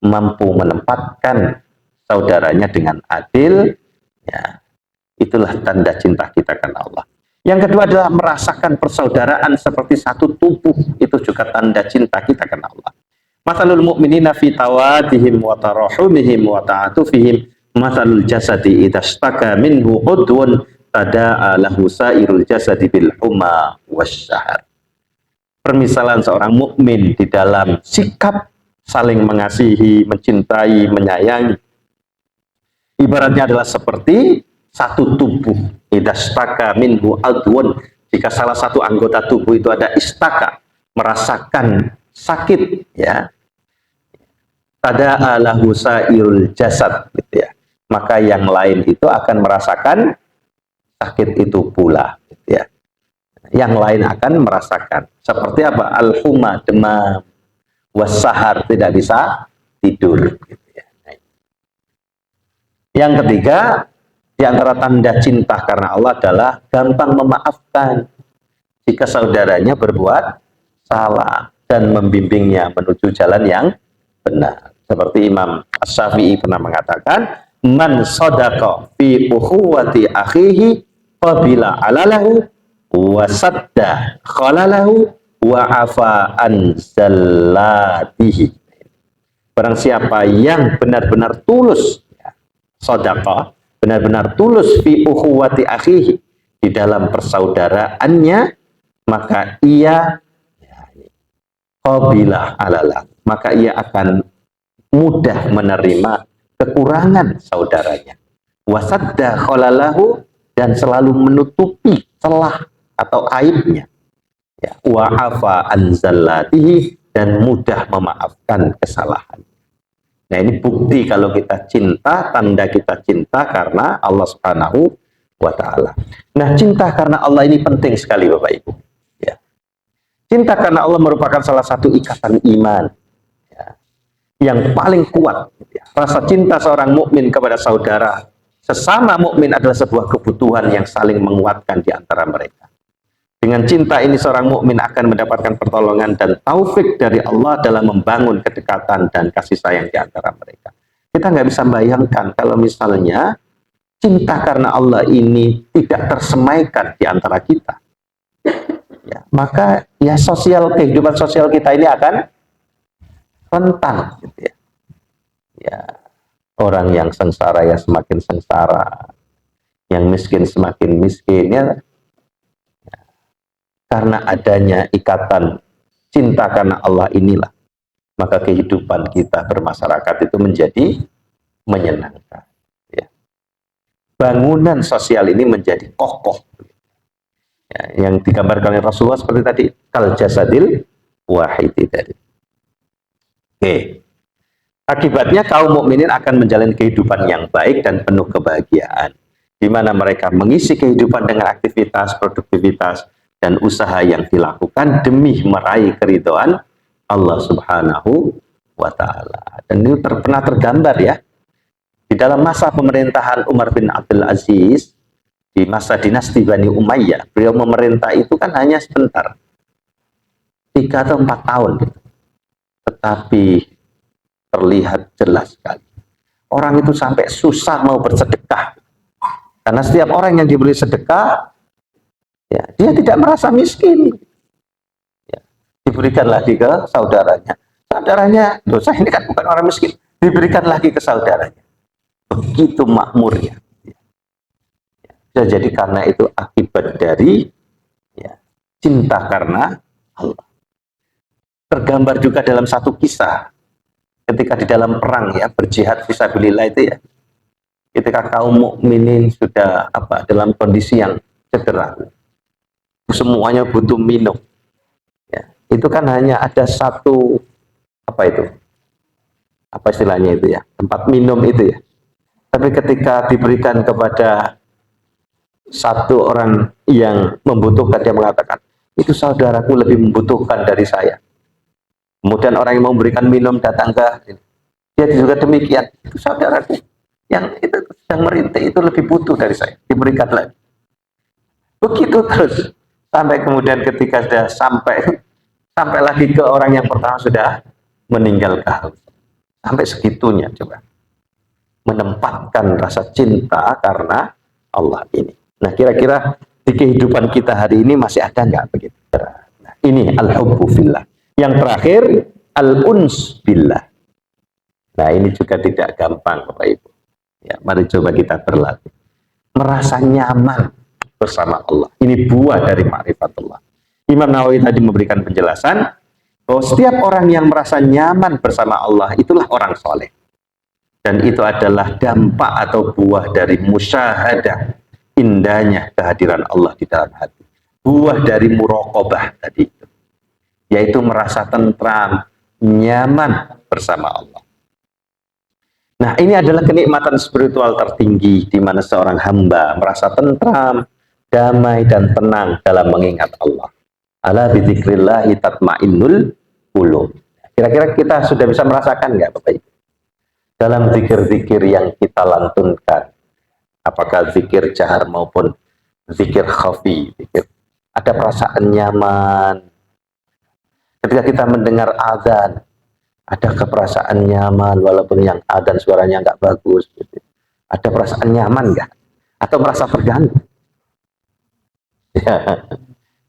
mampu menempatkan saudaranya dengan adil, ya. Itulah tanda cinta kita karena Allah. Yang kedua adalah merasakan persaudaraan seperti satu tubuh. Itu juga tanda cinta kita karena Allah. Matsalul mu'minina fi tawadihim wa tarahumihim wa ta'atufihim matsalul jasadi idza ishtaka minhu udwun tada'a lahu sa'irul jasadi bil humma wasyahar. Permisalan seorang mukmin di dalam sikap saling mengasihi, mencintai, menyayangi, ibaratnya adalah seperti satu tubuh. Idastaka minhu adwun, jika salah satu anggota tubuh itu ada istaka, merasakan sakit, ya, tada alahu sairul jasad, gitu ya, maka yang lain itu akan merasakan sakit itu pula, gitu ya. Yang lain akan merasakan. Seperti apa? Al-huma, demam, wasahar, tidak bisa tidur, gitu ya. Yang ketiga, di antara tanda cinta karena Allah adalah gampang memaafkan jika saudaranya berbuat salah dan membimbingnya menuju jalan yang benar. Seperti Imam Asy-Syafi'i pernah mengatakan, man sadaqa fi ukhuwati akhihi qabila alalahu wa sadda khalalahu wa afa an zallatihi. Barang siapa yang benar-benar tulus, sedekah, benar-benar tulus fi ukhuwati akhihi, di dalam persaudaraannya, maka ia qabilah alalah, maka ia akan mudah menerima kekurangan saudaranya. Wasadda khalalahu, dan selalu menutupi celah atau aibnya. Ya, wa afa anzallatihi, dan mudah memaafkan kesalahan. Nah, ini bukti kalau kita cinta, tanda kita cinta karena Allah Subhanahu wa Ta'ala. Nah, cinta karena Allah ini penting sekali, Bapak Ibu. Ya. Cinta karena Allah merupakan salah satu ikatan iman, ya, yang paling kuat. Ya. Rasa cinta seorang mukmin kepada saudara sesama mukmin adalah sebuah kebutuhan yang saling menguatkan di antara mereka. Dengan cinta ini seorang mukmin akan mendapatkan pertolongan dan taufik dari Allah dalam membangun kedekatan dan kasih sayang di antara mereka. Kita nggak bisa bayangkan kalau misalnya cinta karena Allah ini tidak tersemaikan di antara kita. Ya, maka ya kehidupan sosial kita ini akan rentan, gitu ya. Ya, orang yang sengsara ya semakin sengsara, yang miskin semakin miskin, ya. Karena adanya ikatan cinta karena Allah inilah, maka kehidupan kita bermasyarakat itu menjadi menyenangkan. Ya. Bangunan sosial ini menjadi kokoh. Ya, yang digambarkan oleh Rasulullah seperti tadi, kal jasadil wahidi tadi. Oke. Akibatnya kaum mukminin akan menjalani kehidupan yang baik dan penuh kebahagiaan, di mana mereka mengisi kehidupan dengan aktivitas, produktivitas, dan usaha yang dilakukan demi meraih keridhaan Allah Subhanahu wa Ta'ala. Dan itu pernah tergambar ya di dalam masa pemerintahan Umar bin Abdul Aziz, di masa dinasti Bani Umayyah. Beliau memerintah itu kan hanya sebentar, 3 atau 4 tahun, tetapi terlihat jelas sekali orang itu sampai susah mau bersedekah, karena setiap orang yang diberi sedekah, ya, dia tidak merasa miskin, ya, diberikan lagi ke saudaranya, dosa ini kan bukan orang miskin, diberikan lagi ke saudaranya, begitu makmurnya. Ya, jadi karena itu akibat dari ya, cinta karena Allah. Tergambar juga dalam satu kisah ketika di dalam perang ya, berjihad fisabilillah itu ya, ketika kaum mukminin sudah dalam kondisi yang cedera, semuanya butuh minum, ya, itu kan hanya ada satu istilahnya itu ya, tempat minum itu ya, tapi ketika diberikan kepada satu orang yang membutuhkan, dia mengatakan itu saudaraku lebih membutuhkan dari saya. Kemudian orang yang memberikan minum datang ke dia juga demikian, itu saudaraku yang itu sedang merintih itu lebih butuh dari saya, diberikan lagi. Begitu terus sampai kemudian ketika sudah sampai lagi ke orang yang pertama sudah meninggal kehausan. Sampai segitunya coba menempatkan rasa cinta karena Allah ini. Nah, kira-kira di kehidupan kita hari ini masih ada nggak begitu? Nah, ini al-hubbu fillah. Yang terakhir, al-uns billah. Nah, ini juga tidak gampang, Bapak Ibu. Ya, mari coba kita berlatih. Merasa nyaman bersama Allah. Ini buah dari ma'rifatullah. Imam Nawawi tadi memberikan penjelasan bahwa setiap orang yang merasa nyaman bersama Allah itulah orang soleh. Dan itu adalah dampak atau buah dari musyahadah indahnya kehadiran Allah di dalam hati. Buah dari muraqabah tadi itu, yaitu merasa tentram, nyaman bersama Allah. Nah, ini adalah kenikmatan spiritual tertinggi di mana seorang hamba merasa tentram, damai dan tenang dalam mengingat Allah. Ala bidzikrillahi tatmainnul qulub. Kira-kira kita sudah bisa merasakan nggak Bapak Ibu? Dalam zikir-zikir yang kita lantunkan, apakah zikir jahar maupun zikir khafi, ada perasaan nyaman. Ketika kita mendengar azan, ada perasaan nyaman walaupun yang azan suaranya nggak bagus. Ada perasaan nyaman nggak? Atau merasa terganggu? Ya.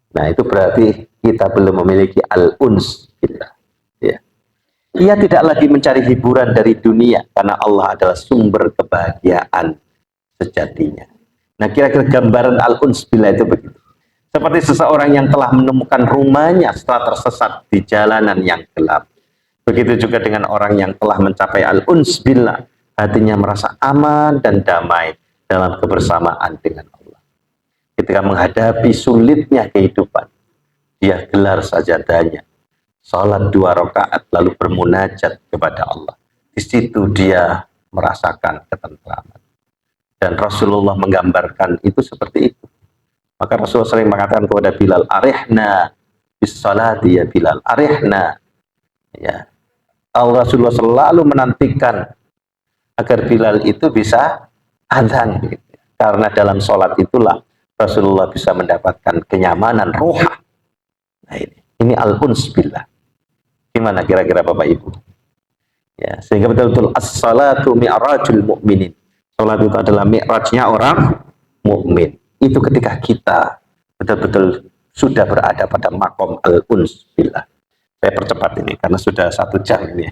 Nah, itu berarti kita belum memiliki al-uns billah. Ya. Ia tidak lagi mencari hiburan dari dunia karena Allah adalah sumber kebahagiaan sejatinya. Nah, kira-kira gambaran al-uns billah itu begitu. Seperti seseorang yang telah menemukan rumahnya setelah tersesat di jalanan yang gelap. Begitu juga dengan orang yang telah mencapai al-uns billah, hatinya merasa aman dan damai dalam kebersamaan dengan Allah. Ketika menghadapi sulitnya kehidupan, dia gelar sajadahnya, salat 2 rakaat lalu bermunajat kepada Allah. Di situ dia merasakan ketentraman. Dan Rasulullah menggambarkan itu seperti itu. Maka Rasulullah sering mengatakan kepada Bilal, arihna bis salati ya Bilal, arihna. Ya. Rasulullah selalu menantikan agar Bilal itu bisa azan. Karena dalam sholat itulah Rasulullah bisa mendapatkan kenyamanan roha. Nah, ini al-uns billah. Gimana kira-kira Bapak Ibu? Ya, sehingga betul-betul as-salatu mi'rajul mu'minin. Salat itu adalah mi'rajnya orang mukmin. Itu ketika kita betul-betul sudah berada pada makom al-uns billah. Saya percepat ini karena sudah 1 jam ini.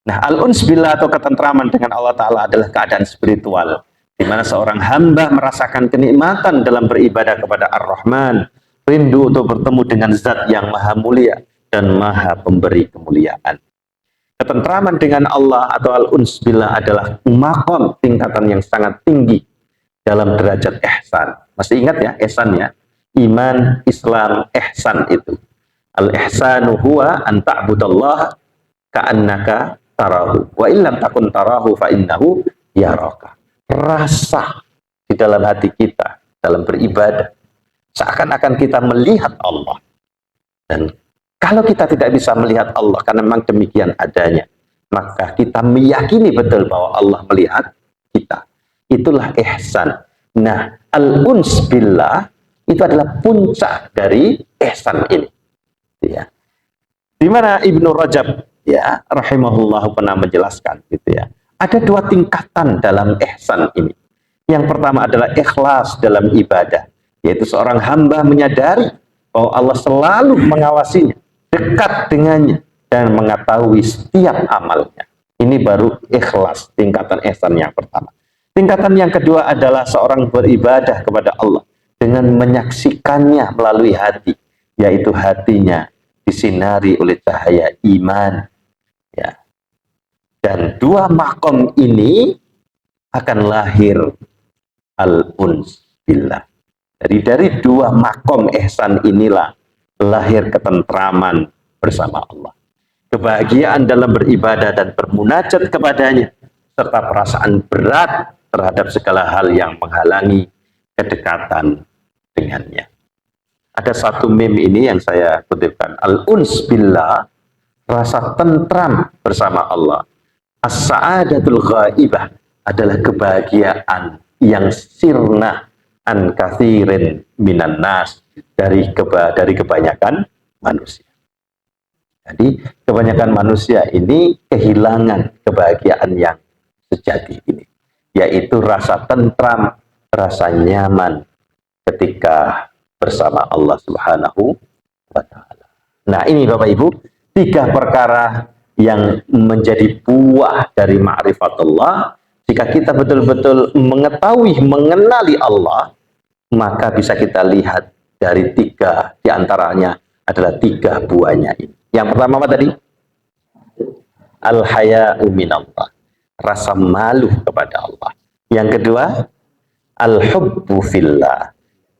Nah, al-uns billah atau ketentraman dengan Allah Ta'ala adalah keadaan spiritual, di mana seorang hamba merasakan kenikmatan dalam beribadah kepada Ar-Rahman, rindu untuk bertemu dengan zat yang maha mulia dan maha pemberi kemuliaan. Ketentraman dengan Allah atau al-uns billah adalah makom tingkatan yang sangat tinggi dalam derajat ihsan. Masih ingat ya ihsan ya? Iman, Islam, ihsan itu. Al-ihsanu huwa an ta'budallaha ka'annaka tarahu wa illam takun tarahu fa innahu yaraka. Rasa di dalam hati kita dalam beribadah seakan-akan kita melihat Allah. Dan kalau kita tidak bisa melihat Allah karena memang demikian adanya, maka kita meyakini betul bahwa Allah melihat kita. Itulah ihsan. Nah, al-uns billah itu adalah puncak dari ihsan ini. Ya. Di mana Ibnu Rajab ya rahimahullah pernah menjelaskan gitu ya. Ada 2 tingkatan dalam ihsan ini. Yang pertama adalah ikhlas dalam ibadah, yaitu seorang hamba menyadari bahwa Allah selalu mengawasinya, dekat dengannya dan mengetahui setiap amalnya. Ini baru ikhlas, tingkatan ihsan yang pertama. Tingkatan yang kedua adalah seorang beribadah kepada Allah dengan menyaksikannya melalui hati, yaitu hatinya disinari oleh cahaya iman. Ya. Dan 2 makom ini akan lahir al-uns billah. Jadi dari 2 makom ihsan inilah lahir ketentraman bersama Allah. Kebahagiaan dalam beribadah dan bermunajat kepadanya, serta perasaan berat terhadap segala hal yang menghalangi kedekatan dengannya. Ada 1 meme ini yang saya kutipkan. Al-uns billah, rasa tentram bersama Allah. As-sa'adatul ghaibah adalah kebahagiaan yang sirna an kathirin minan nas, dari kebanyakan manusia. Jadi kebanyakan manusia ini kehilangan kebahagiaan yang sejati ini, yaitu rasa tentram, rasa nyaman ketika bersama Allah Subhanahu wa Ta'ala. Nah, ini Bapak Ibu, 3 perkara yang menjadi buah dari ma'rifatullah. Jika kita betul-betul mengetahui, mengenali Allah, maka bisa kita lihat dari 3 diantaranya adalah 3 buahnya ini. Yang pertama apa tadi? Al-haya'u minallah, rasa malu kepada Allah. Yang kedua, al-hubbu fillah,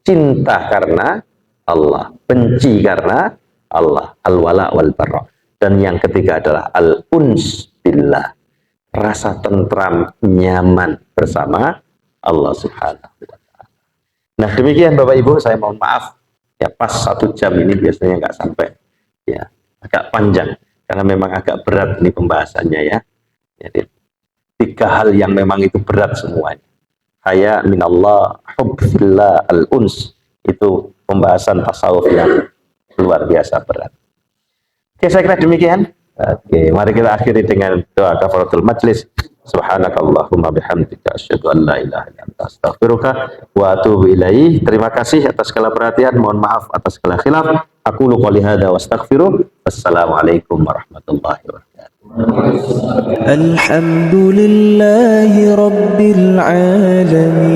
cinta karena Allah, benci karena Allah, al-wala wal bara. Dan yang ketiga adalah al-uns billah, rasa tentram, nyaman bersama Allah Subhanahu wa ta'ala. Nah, demikian Bapak Ibu, saya mohon maaf ya, pas 1 jam ini biasanya nggak sampai ya, agak panjang karena memang agak berat ini pembahasannya ya. Jadi 3 hal yang memang itu berat semuanya. Haya minallah, hubb fillah, al-uns, itu pembahasan tasawuf yang luar biasa berat. Oke, saya kira demikian. Oke, mari kita akhiri dengan doa kafaratul majlis. Subhanakallahumma bihamdika asyhadu an la ilaha illa anta astaghfiruka wa atubu ilaih. Terima kasih atas segala perhatian, mohon maaf atas segala khilaf. Aku qouli hadza wa astaghfiruh. Wassalamualaikum warahmatullahi wabarakatuh. الحمد لله رب العالمين